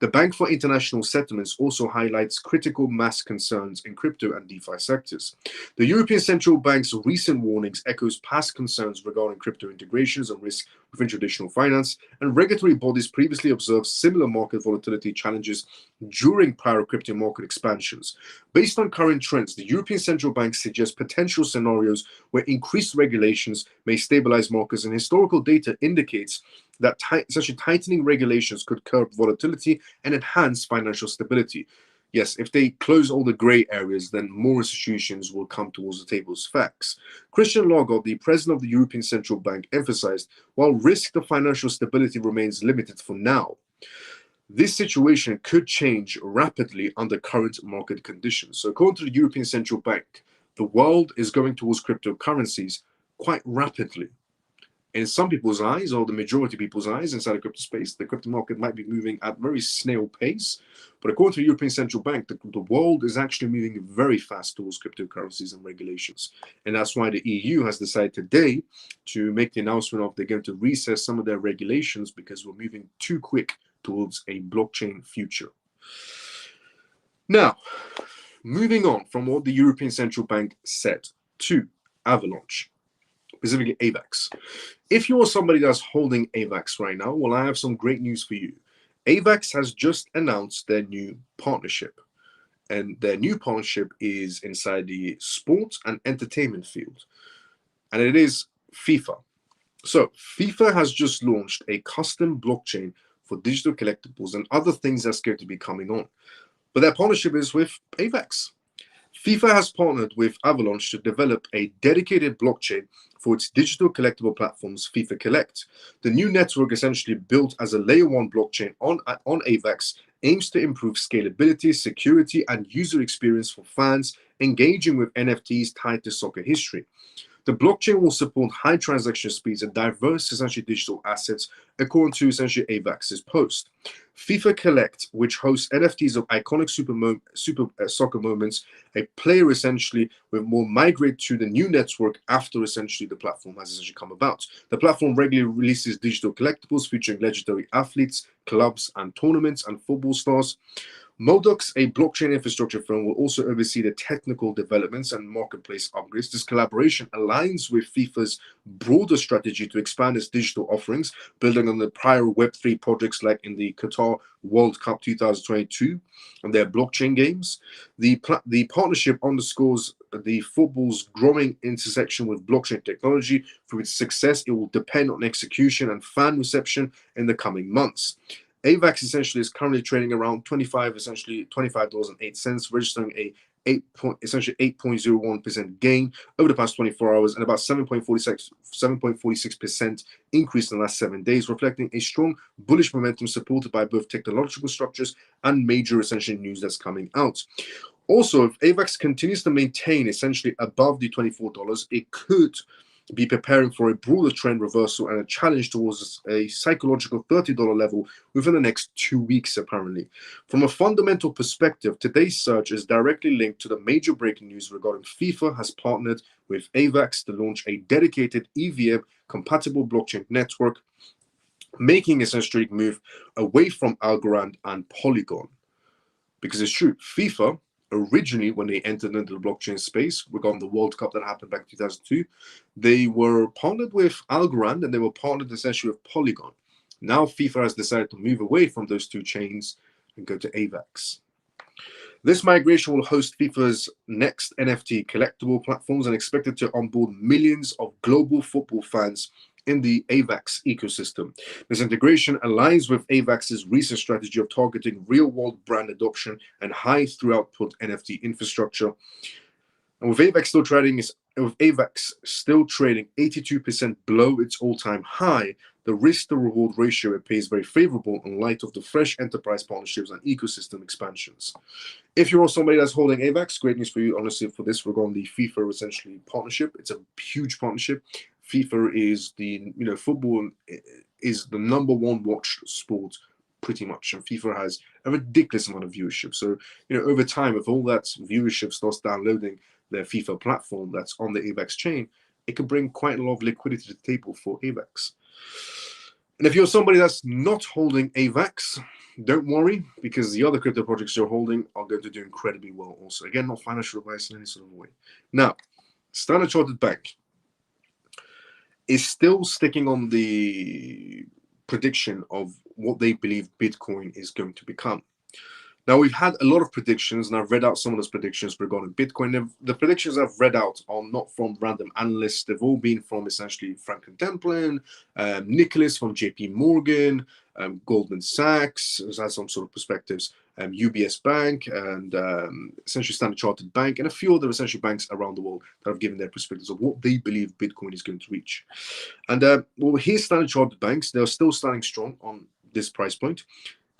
The Bank for International Settlements also highlights critical mass concerns in crypto and DeFi sectors. The European Central Bank's recent warnings echoes past concerns regarding crypto integrations and risk within traditional finance, and regulatory bodies previously observed similar market volatility challenges during prior crypto market expansions. Based on current trends, the European Central Bank suggests potential scenarios where increased regulations may stabilize markets, and historical data indicates that such tightening regulations could curb volatility and enhance financial stability. Yes, if they close all the gray areas, then more institutions will come towards the table as facts. Christian Lagarde, the president of the European Central Bank, emphasized, while risk to financial stability remains limited for now, This situation could change rapidly under current market conditions. So according to the European Central Bank, the world is going towards cryptocurrencies quite rapidly. In some people's eyes, or the majority of people's eyes inside the crypto space, the crypto market might be moving at very snail pace. But according to the European Central Bank, the world is actually moving very fast towards cryptocurrencies and regulations. And that's why the EU has decided today to make the announcement of they're going to recess some of their regulations because we're moving too quick towards a blockchain future. Now, moving on from what the European Central Bank said to Avalanche, specifically AVAX. If you're somebody that's holding AVAX right now, well, I have some great news for you. AVAX has just announced their new partnership. And their new partnership is inside the sports and entertainment field. And it is FIFA. So FIFA has just launched a custom blockchain for digital collectibles and other things that's going to be coming on. But their partnership is with AVAX. FIFA has partnered with Avalanche to develop a dedicated blockchain for its digital collectible platforms, FIFA Collect. The new network, essentially built as a layer 1 blockchain on AVAX, aims to improve scalability, security, and user experience for fans engaging with NFTs tied to soccer history. The blockchain will support high transaction speeds and diverse, essentially, digital assets, according to essentially AVAX's post. FIFA Collect, which hosts NFTs of iconic soccer moments, a player essentially will migrate to the new network after essentially the platform has essentially come about. The platform regularly releases digital collectibles featuring legendary athletes, clubs, and tournaments and football stars. Modox, a blockchain infrastructure firm, will also oversee the technical developments and marketplace upgrades. This collaboration aligns with FIFA's broader strategy to expand its digital offerings, building on the prior Web3 projects like in the Qatar World Cup 2022 and their blockchain games. The partnership underscores the football's growing intersection with blockchain technology. For its success, it will depend on execution and fan reception in the coming months. AVAX essentially is currently trading around $25.08, registering a 8.01% gain over the past 24 hours and about 7.46% increase in the last 7 days, reflecting a strong bullish momentum supported by both technological structures and major essentially news that's coming out. Also, if AVAX continues to maintain essentially above the $24, it could be preparing for a broader trend reversal and a challenge towards a psychological $30 level within the next 2 weeks, apparently. From a fundamental perspective, today's surge is directly linked to the major breaking news regarding FIFA has partnered with AVAX to launch a dedicated EVM-compatible blockchain network, making a strategic move away from Algorand and Polygon. Because it's true, FIFA originally, when they entered into the blockchain space regarding the World Cup that happened back in 2002, they were partnered with Algorand and they were partnered essentially with Polygon. Now FIFA has decided to move away from those two chains and go to AVAX. This migration will host FIFA's next NFT collectible platforms and expected to onboard millions of global football fans in the AVAX ecosystem. This integration aligns with AVAX's recent strategy of targeting real-world brand adoption and high throughput NFT infrastructure. And with AVAX still trading 82% below its all-time high, the risk-to-reward ratio appears very favorable in light of the fresh enterprise partnerships and ecosystem expansions. If you're somebody that's holding AVAX, great news for you, honestly, for this regarding the FIFA essentially partnership. It's a huge partnership. FIFA is football is the #1 watched sport pretty much, and FIFA has a ridiculous amount of viewership. So, over time, if all that viewership starts downloading their FIFA platform that's on the AVAX chain, it could bring quite a lot of liquidity to the table for AVAX. And if you're somebody that's not holding AVAX, don't worry, because the other crypto projects you're holding are going to do incredibly well also. Again, not financial advice in any sort of way. Now, Standard Chartered Bank is still sticking on the prediction of what they believe Bitcoin is going to become. Now, we've had a lot of predictions, and I've read out some of those predictions regarding Bitcoin. The predictions I've read out are not from random analysts. They've all been from essentially Franklin Templeton, Nicholas from JP Morgan, Goldman Sachs has had some sort of perspectives, UBS Bank, and essentially Standard Chartered Bank, and a few other essentially banks around the world that have given their perspectives of what they believe Bitcoin is going to reach. And here's Standard Chartered Banks. They're still standing strong on this price point.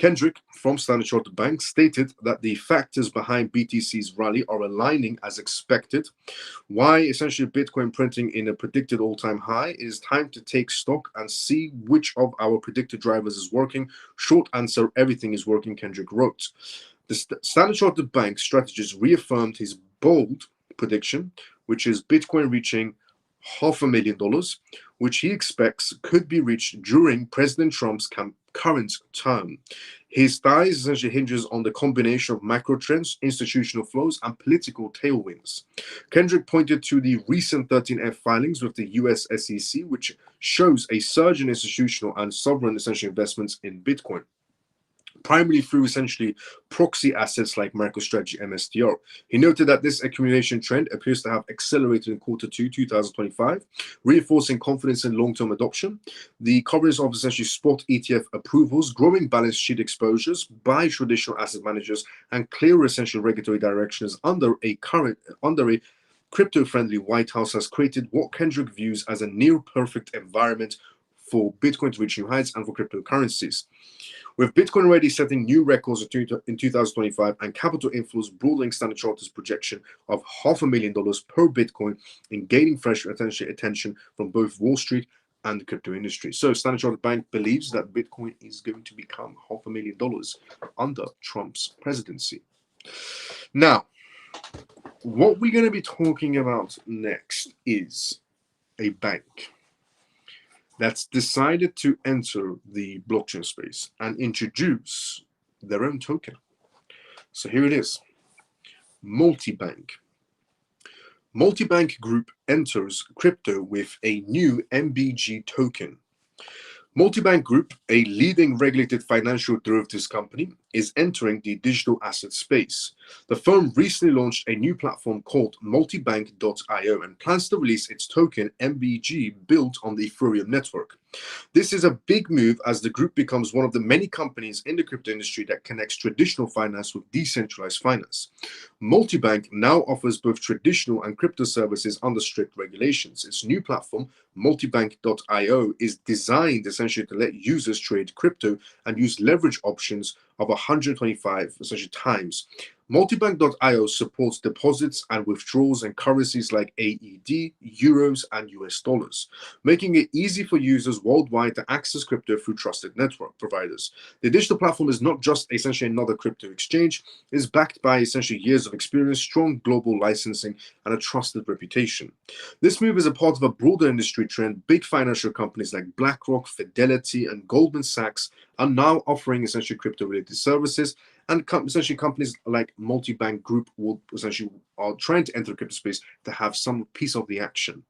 Kendrick from Standard Chartered Bank stated that the factors behind BTC's rally are aligning as expected. Why essentially Bitcoin printing in a predicted all-time high? It is time to take stock and see which of our predicted drivers is working. Short answer, everything is working, Kendrick wrote. The Standard Chartered Bank strategist reaffirmed his bold prediction, which is Bitcoin reaching $500,000, which he expects could be reached during President Trump's current term. His ties essentially hinges on the combination of macro trends, institutional flows, and political tailwinds. Kendrick pointed to the recent 13F filings with the US SEC, which shows a surge in institutional and sovereign essential investments in Bitcoin, primarily through essentially proxy assets like MicroStrategy MSTR. He noted that this accumulation trend appears to have accelerated in Q2 2025, reinforcing confidence in long-term adoption. The coverage of essentially spot ETF approvals, growing balance sheet exposures by traditional asset managers, and clearer essential regulatory directions under a crypto-friendly White House has created what Kendrick views as a near-perfect environment for Bitcoin to reach new heights and for cryptocurrencies. With Bitcoin already setting new records in 2025 and capital inflows broadening Standard Chartered's projection of $500,000 per Bitcoin in gaining fresh attention from both Wall Street and the crypto industry. So Standard Chartered Bank believes that Bitcoin is going to become $500,000 under Trump's presidency. Now, what we're going to be talking about next is a bank that's decided to enter the blockchain space and introduce their own token. So here it is, Multibank. Multibank Group enters crypto with a new MBG token. Multibank Group, a leading regulated financial derivatives company, is entering the digital asset space. The firm recently launched a new platform called multibank.io and plans to release its token MBG built on the Ethereum network. This is a big move as the group becomes one of the many companies in the crypto industry that connects traditional finance with decentralized finance. Multibank now offers both traditional and crypto services under strict regulations. Its new platform, multibank.io, is designed essentially to let users trade crypto and use leverage options of 125 essentially times. Multibank.io supports deposits and withdrawals in currencies like AED, euros, and US dollars, making it easy for users worldwide to access crypto through trusted network providers. The digital platform is not just essentially another crypto exchange, it is backed by essentially years of experience, strong global licensing, and a trusted reputation. This move is a part of a broader industry trend. Big financial companies like BlackRock, Fidelity, and Goldman Sachs are now offering essentially crypto-related services, and essentially companies like Multibank Group will essentially are trying to enter the crypto space to have some piece of the action.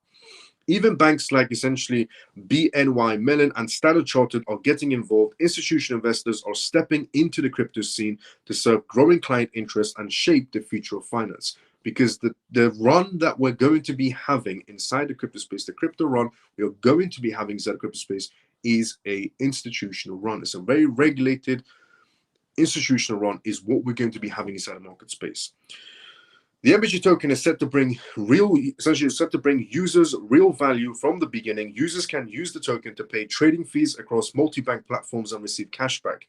Even banks like essentially BNY Mellon and Standard Chartered are getting involved. Institutional investors are stepping into the crypto scene to serve growing client interest and shape the future of finance. Because the run that we're going to be having inside the crypto space, the crypto run we are going to be having inside the crypto space, is a institutional run. It's a very regulated institutional run is what we're going to be having inside the market space. The MBG token is set to bring users real value from the beginning. Users can use the token to pay trading fees across multi-bank platforms and receive cashback.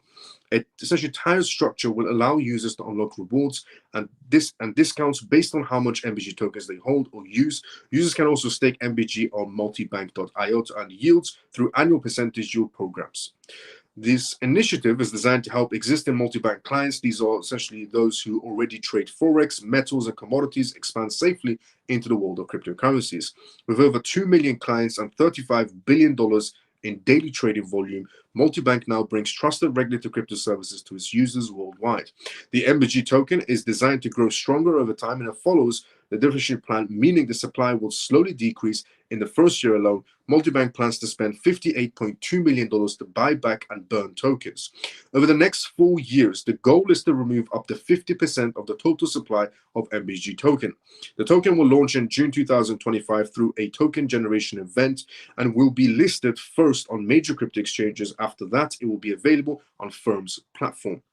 A essentially tiered structure will allow users to unlock rewards and discounts based on how much MBG tokens they hold or use. Users can also stake MBG on multibank.io to earn yields through annual percentage yield programs. This initiative is designed to help existing multi-bank clients. These are essentially those who already trade Forex, metals, and commodities expand safely into the world of cryptocurrencies. With over 2 million clients and $35 billion in daily trading volume, Multibank now brings trusted regulated crypto services to its users worldwide. The MBG token is designed to grow stronger over time, and it follows the diffusion plan, meaning the supply will slowly decrease. In the first year alone, Multibank plans to spend $58.2 million to buy back and burn tokens. Over the next 4 years, the goal is to remove up to 50% of the total supply of MBG token. The token will launch in June 2025 through a token generation event and will be listed first on major crypto exchanges. After that, it will be available on firm's platform.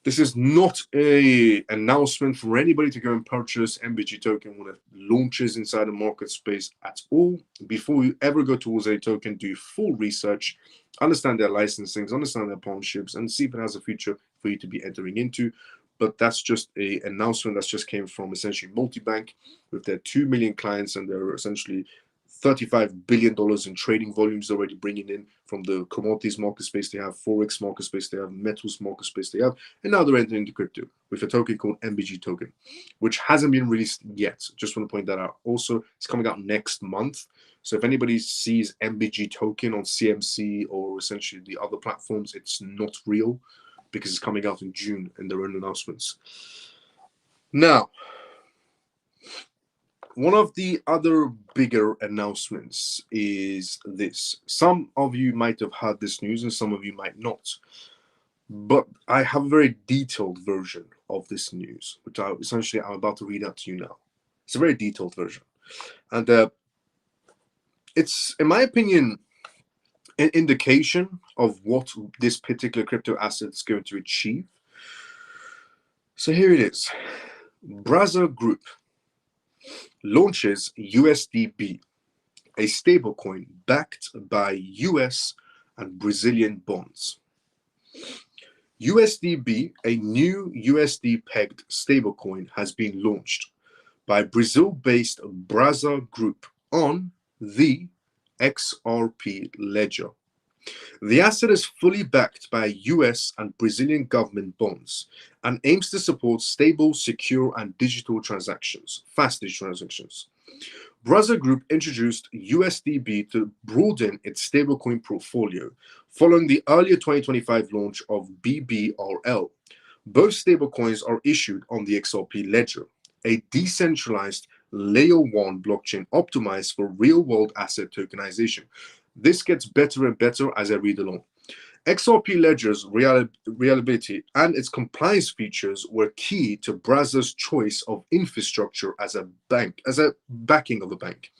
This is not a announcement for anybody to go and purchase MBG token when it launches inside the market space at all. Before you ever go towards a token, do full research, understand their licensings, understand their partnerships, and see if it has a future for you to be entering into. But that's just a announcement that just came from essentially multi-bank with their 2 million clients, and they're essentially $35 billion in trading volumes already bringing in from the commodities market space. They have Forex market space, they have metals market space, they have, and now they're entering into crypto with a token called MBG token, which hasn't been released yet. Just want to point that out. Also, it's coming out next month. So if anybody sees MBG token on CMC or essentially the other platforms, it's not real because it's coming out in June in their own announcements. Now, one of the other bigger announcements is this. Some of you might have heard this news and some of you might not. But I have a very detailed version of this news, which I'm about to read out to you now. It's a very detailed version. And it's, in my opinion, an indication of what this particular crypto asset is going to achieve. So here it is. Brazza Group launches USDB, a stablecoin backed by US and Brazilian bonds. USDB, a new USD-pegged stablecoin, has been launched by Brazil-based Brazza Group on the XRP ledger. The asset is fully backed by US and Brazilian government bonds and aims to support stable, secure, and digital transactions, fast digital transactions. Brazza Group introduced USDB to broaden its stablecoin portfolio following the earlier 2025 launch of BBRL. Both stablecoins are issued on the XRP ledger, a decentralized layer 1 blockchain optimized for real-world asset tokenization. This gets better and better as I read along. XRP Ledger's reliability and its compliance features were key to Brazza's choice of infrastructure as a backing of a bank,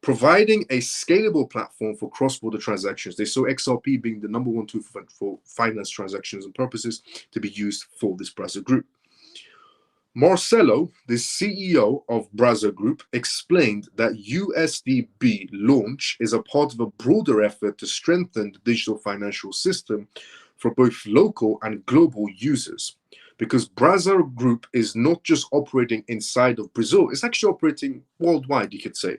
providing a scalable platform for cross-border transactions. They saw XRP being the #1 tool for finance transactions and purposes to be used for this Brazza Group. Marcelo, the CEO of Brazza Group, explained that USDB launch is a part of a broader effort to strengthen the digital financial system for both local and global users. Because Brazza Group is not just operating inside of Brazil, it's actually operating worldwide, you could say.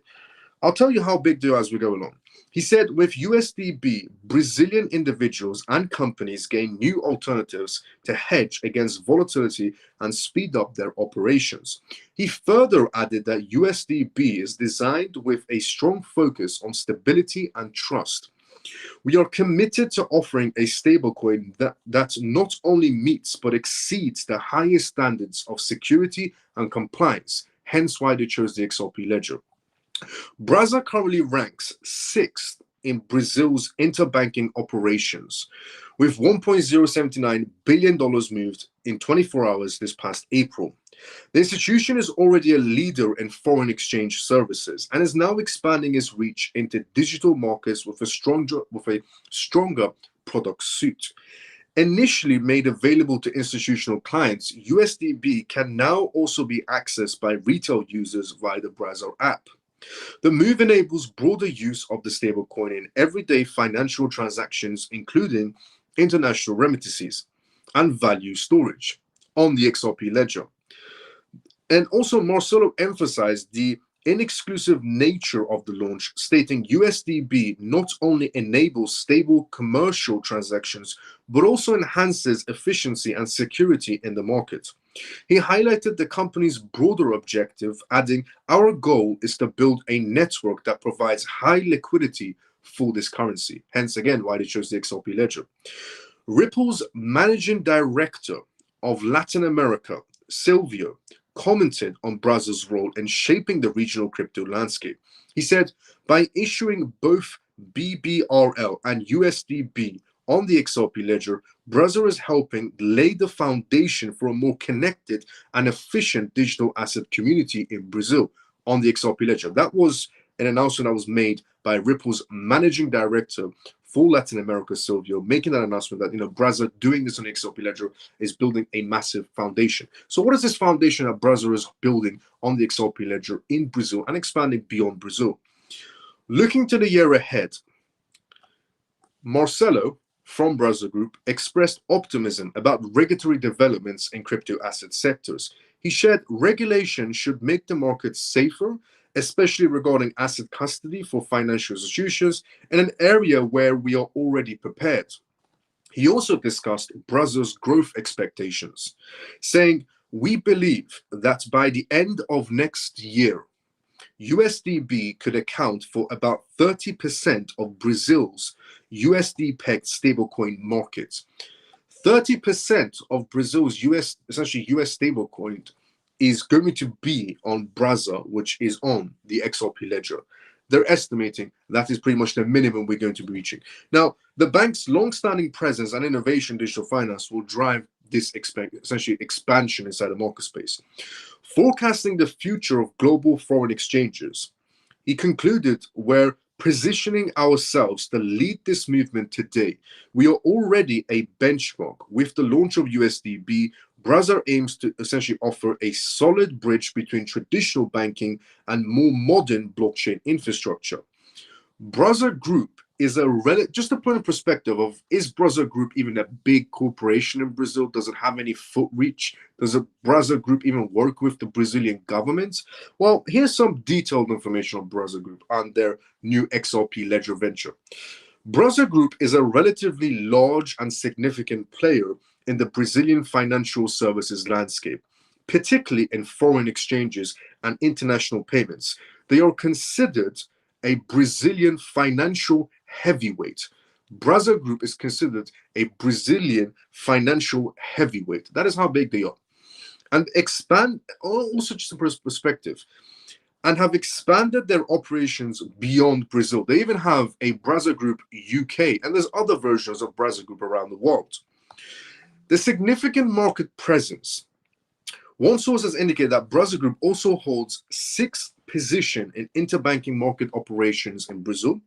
I'll tell you how big they are as we go along. He said, with USDB, Brazilian individuals and companies gain new alternatives to hedge against volatility and speed up their operations. He further added that USDB is designed with a strong focus on stability and trust. We are committed to offering a stablecoin that not only meets but exceeds the highest standards of security and compliance, hence why they chose the XRP ledger. Brazza currently ranks 6th in Brazil's interbanking operations, with $1.079 billion moved in 24 hours this past April. The institution is already a leader in foreign exchange services and is now expanding its reach into digital markets with a stronger product suite. Initially made available to institutional clients, USDB can now also be accessed by retail users via the Brazza app. The move enables broader use of the stablecoin in everyday financial transactions, including international remittances and value storage on the XRP ledger. And also, Marcelo emphasized the inexclusive nature of the launch, stating USDB not only enables stable commercial transactions, but also enhances efficiency and security in the market. He highlighted the company's broader objective, adding, "Our goal is to build a network that provides high liquidity for this currency." Hence, again, why they chose the XRP ledger. Ripple's managing director of Latin America, Silvio, commented on Brazza's role in shaping the regional crypto landscape. He said, "By issuing both BBRL and USDB on the XRP ledger, Brazza is helping lay the foundation for a more connected and efficient digital asset community in Brazil on the XRP ledger." That was an announcement that was made by Ripple's managing director for Latin America, Silvio, making that announcement that Brazil doing this on the XRP ledger is building a massive foundation. So what is this foundation that Brazil is building on the XRP ledger in Brazil and expanding beyond Brazil? Looking to the year ahead, Marcelo from Brazil Group expressed optimism about regulatory developments in crypto asset sectors. He shared regulation should make the market safer, especially regarding asset custody for financial institutions, in an area where we are already prepared. He also discussed Brazil's growth expectations, saying, "We believe that by the end of next year, USDB could account for about 30% of Brazil's USD-pegged stablecoin market. 30% of Brazil's US stablecoin is going to be on Brazil, which is on the XRP ledger. They're estimating that is pretty much the minimum we're going to be reaching. Now, the bank's long-standing presence and innovation in digital finance will drive this expansion inside the market space. Forecasting the future of global foreign exchanges, he concluded, we're positioning ourselves to lead this movement today. We are already a benchmark. With the launch of USDB, Brazil aims to essentially offer a solid bridge between traditional banking and more modern blockchain infrastructure. Brazil Group is just a point of perspective of, is Brazil Group even a big corporation in Brazil? Does it have any foot reach? Does a Brazil Group even work with the Brazilian government? Well, here's some detailed information on Brazil Group and their new XRP ledger venture. Brazil Group is a relatively large and significant player in the Brazilian financial services landscape, particularly in foreign exchanges and international payments. They are considered a Brazilian financial heavyweight. Brazil Group is considered a Brazilian financial heavyweight. That is how big they are. And also just a perspective, and have expanded their operations beyond Brazil. They even have a Brazil Group UK, and there's other versions of Brazil Group around the world. The significant market presence. One source has indicated that Brazil Group also holds 6th position in interbanking market operations in Brazil.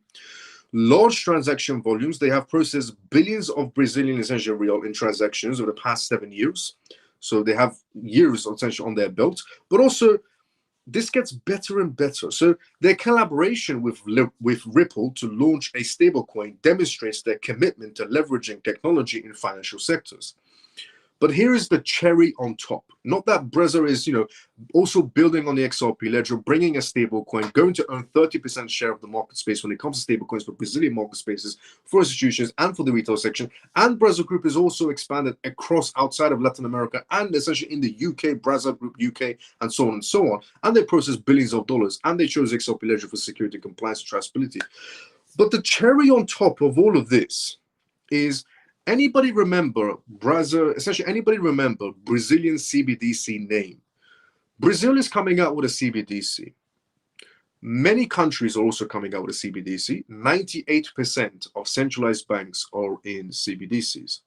Large transaction volumes. They have processed billions of Brazilian essential real in transactions over the past 7 years. So they have years essentially on their belt. But also, this gets better and better. So their collaboration with Ripple to launch a stablecoin demonstrates their commitment to leveraging technology in financial sectors. But here is the cherry on top. Not that Brazil is, also building on the XRP ledger, bringing a stable coin, going to earn 30% share of the market space when it comes to stable coins for Brazilian market spaces, for institutions, and for the retail section. And Brazil Group is also expanded across outside of Latin America and essentially in the UK, Brazil Group UK, and so on and so on. And they process billions of dollars, and they chose XRP ledger for security, compliance, and traceability. But the cherry on top of all of this is, anybody remember Brazil? Essentially, anybody remember Brazilian CBDC name? Brazil is coming out with a CBDC. Many countries are also coming out with a CBDC. 98% of centralized banks are in CBDCs.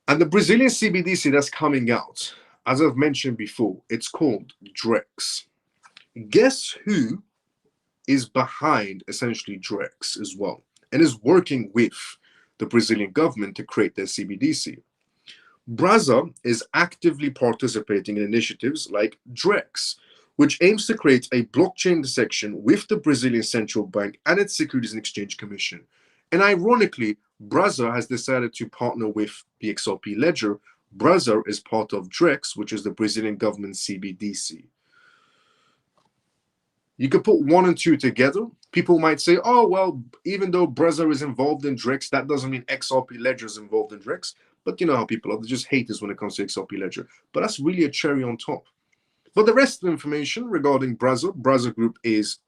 And the Brazilian CBDC that's coming out, as I've mentioned before, it's called DREX. Guess who is behind essentially DREX as well, and is working with the Brazilian government to create their CBDC? Brazil is actively participating in initiatives like DREX, which aims to create a blockchain intersection with the Brazilian Central Bank and its Securities and Exchange Commission. And ironically, Brazil has decided to partner with the XRP ledger. Brazil is part of DREX, which is the Brazilian government CBDC. You could put 1 and 2 together. People might say, oh, well, even though Brazil is involved in DREX, that doesn't mean XRP Ledger is involved in DREX. But you know how people are. They're just haters when it comes to XRP Ledger. But that's really a cherry on top. But the rest of the information regarding Brazil Group is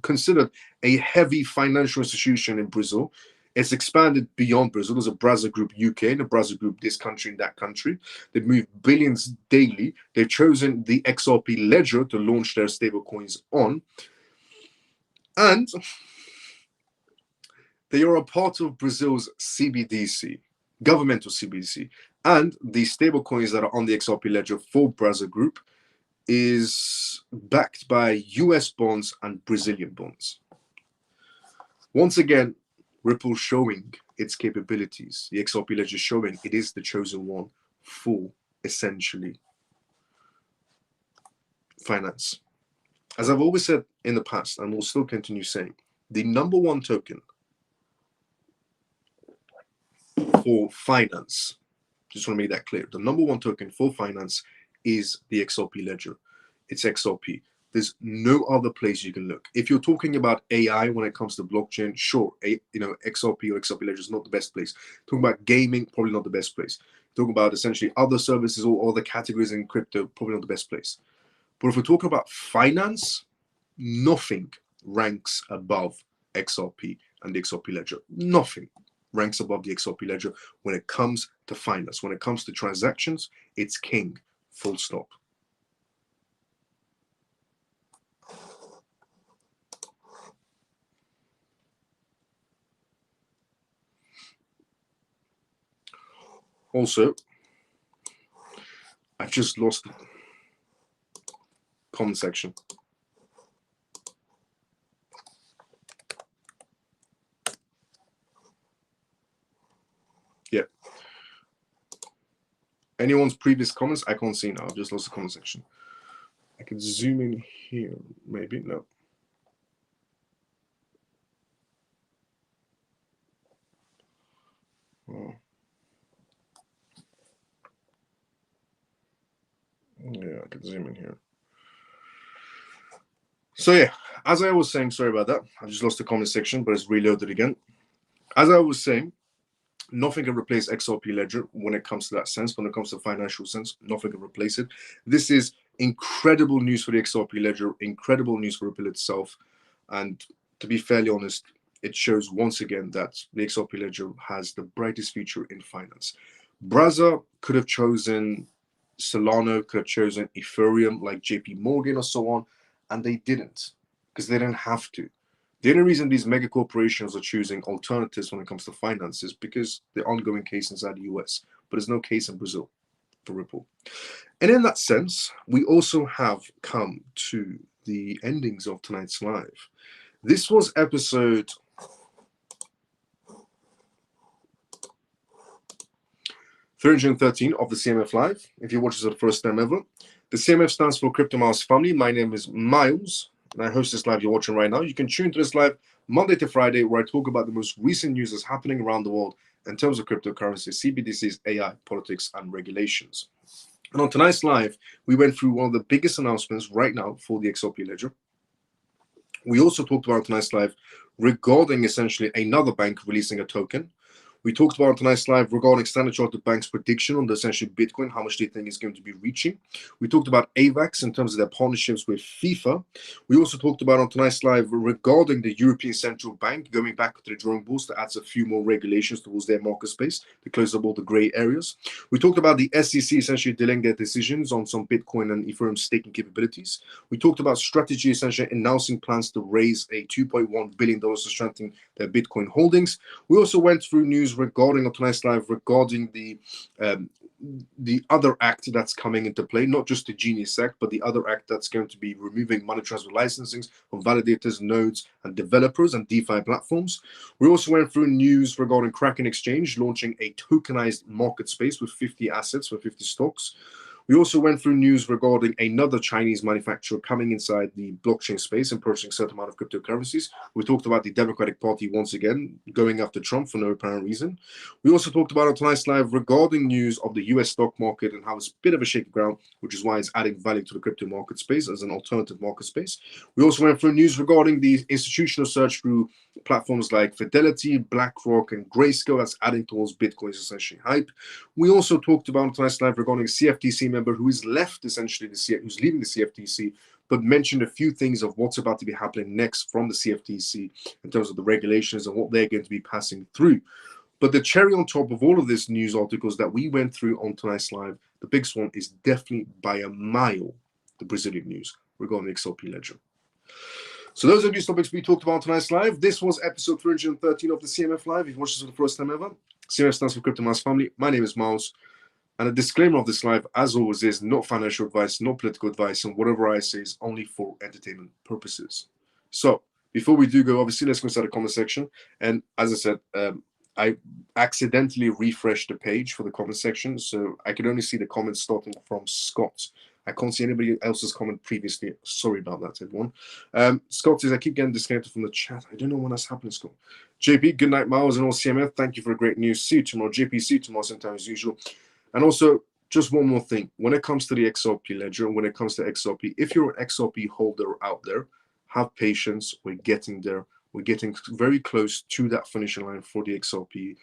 considered a heavy financial institution in Brazil. It's expanded beyond Brazil. There's a Brazil Group UK and a Brazil Group this country and that country. They've moved billions daily. They've chosen the XRP ledger to launch their stablecoins on. And they are a part of Brazil's CBDC, governmental CBDC. And the stablecoins that are on the XRP ledger for Brazil Group is backed by US bonds and Brazilian bonds. Once again, Ripple showing its capabilities. The XRP ledger showing it is the chosen one for essentially finance. As I've always said in the past, and will still continue saying, the number one token for finance, just want to make that clear, the number one token for finance is the XRP ledger. It's XRP. There's no other place you can look. If you're talking about AI when it comes to blockchain, sure, XRP or XRP ledger is not the best place. Talking about gaming, probably not the best place. Talking about essentially other services or other categories in crypto, probably not the best place. But if we're talking about finance, nothing ranks above XRP and the XRP ledger. Nothing ranks above the XRP ledger when it comes to finance. When it comes to transactions, it's king, full stop. Also, I've just lost the comment section. Yeah. Anyone's previous comments, I can't see now. I've just lost the comment section. I can zoom in here, maybe. No. Oh. Yeah, I can zoom in here. So yeah, as I was saying, sorry about that. I just lost the comment section, but it's reloaded again. As I was saying, nothing can replace XRP ledger when it comes to that sense. When it comes to financial sense, nothing can replace it. This is incredible news for the XRP ledger, incredible news for Ripple itself. And to be fairly honest, it shows once again that the XRP ledger has the brightest future in finance. Brazza could have chosen Solana, could have chosen Ethereum like JP Morgan or so on, and they didn't because they didn't have to. The only reason these mega corporations are choosing alternatives when it comes to finance is because the ongoing case inside the US, but there's no case in Brazil for Ripple. And in that sense, we also have come to the endings of tonight's live. This was episode 313 of the CMF Live. If you watch this for the first time ever, the CMF stands for Crypto Miles Family. My name is Miles, and I host this live you're watching right now. You can tune to this live Monday to Friday, where I talk about the most recent news that's happening around the world in terms of cryptocurrency, CBDCs, AI, politics, and regulations. And on tonight's live, we went through one of the biggest announcements right now for the XRP ledger. We also talked about tonight's live regarding essentially another bank releasing a token. We talked about tonight's live regarding Standard Chartered Bank's prediction on the essentially Bitcoin, how much they think is going to be reaching. We talked about AVAX in terms of their partnerships with FIFA. We also talked about on tonight's live regarding the European Central Bank going back to the drawing boards to add a few more regulations towards their market space to close up all the gray areas. We talked about the SEC essentially delaying their decisions on some Bitcoin and Ethereum staking capabilities. We talked about strategy essentially announcing plans to raise a $2.1 billion to strengthen their Bitcoin holdings. We also went through news regarding on tonight's live regarding the other act that's coming into play, not just the Genius Act, but the other act that's going to be removing money transfer licensings from validators, nodes, and developers and DeFi platforms. We also went through news regarding Kraken Exchange launching a tokenized market space with 50 assets, with 50 stocks. We also went through news regarding another Chinese manufacturer coming inside the blockchain space and purchasing a certain amount of cryptocurrencies. We talked about the Democratic Party once again going after Trump for no apparent reason. We also talked about on tonight's live regarding news of the US stock market and how it's a bit of a shaky ground, which is why it's adding value to the crypto market space as an alternative market space. We also went through news regarding the institutional search through platforms like Fidelity, BlackRock, and Grayscale that's adding towards Bitcoin's essentially hype. We also talked about tonight's live regarding a CFTC member who is left essentially who's leaving the CFTC, but mentioned a few things of what's about to be happening next from the CFTC in terms of the regulations and what they're going to be passing through. But the cherry on top of all of this news articles that we went through on tonight's live, the biggest one is definitely by a mile the Brazilian news regarding the XRP ledger. So those are news topics we talked about tonight's live. This was episode 313 of the CMF Live. If you watched this for the first time ever, CMF stands for Crypto Miles Family. My name is Miles. And a disclaimer of this live, as always, is not financial advice, not political advice, and whatever I say is only for entertainment purposes. So Before we do go, obviously, let's go inside the comment section. And as I said, I accidentally refreshed the page for the comment section, so I could only see the comments starting from Scott. I can't see anybody else's comment previously. Sorry about that, everyone. Scott says, I keep getting disconnected from the chat. I don't know when that's happening, Scott. JP, good night, Miles, and all CMF. Thank you for great news. See you tomorrow. JP, see you tomorrow, sometime as usual. And also, just one more thing. When it comes to the XRP ledger, when it comes to XRP, if you're an XRP holder out there, have patience. We're getting there. We're getting very close to that finishing line for the XRP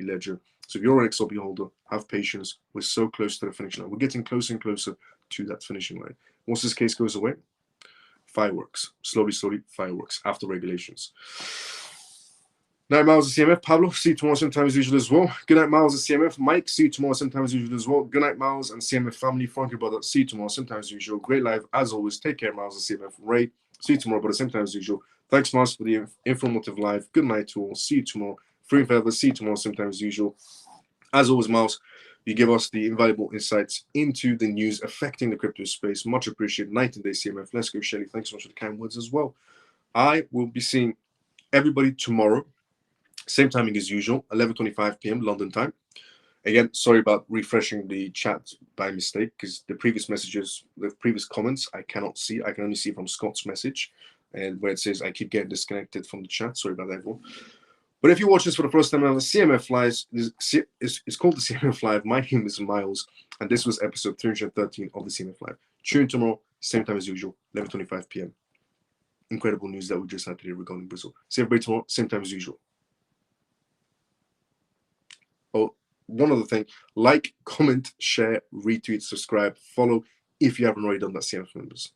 ledger. So if you're an XRP holder, have patience. We're so close to the finishing line. We're getting closer and closer to that finishing line. Once this case goes away, fireworks. Slowly, fireworks after regulations. Night, Miles and CMF. Pablo, see you tomorrow sometime as usual as well. Good night, Miles and CMF. Mike, see you tomorrow sometime as usual as well. Good night, Miles and CMF family. Frankie, brother, see you tomorrow sometime as usual. Great live as always. Take care, Miles and CMF. Ray, see you tomorrow, brother, same time as usual. Thanks, Miles, for the informative live. Good night to all. See you tomorrow. Free and forever. See you tomorrow same time as usual. As always, Miles, you give us the invaluable insights into the news affecting the crypto space. Much appreciated. Night and day, CMF. Let's go, Shelly. Thanks so much for the kind words as well. I will be seeing everybody tomorrow. Same timing as usual, 11:25 p.m. London time. Again, sorry about refreshing the chat by mistake, because the previous messages, the previous comments, I cannot see. I can only see from Scott's message, and where it says I keep getting disconnected from the chat. Sorry about that, everyone. But if you watch this for the first time on the CMF Live, it's called the CMF Live. My name is Miles, and this was episode 313 of the CMF Live. Tune in tomorrow, same time as usual, 11:25 p.m. Incredible news that we just had today regarding Brazil. See everybody tomorrow, same time as usual. Oh, one other thing, like, comment, share, retweet, subscribe, follow if you haven't already done that, CMF members.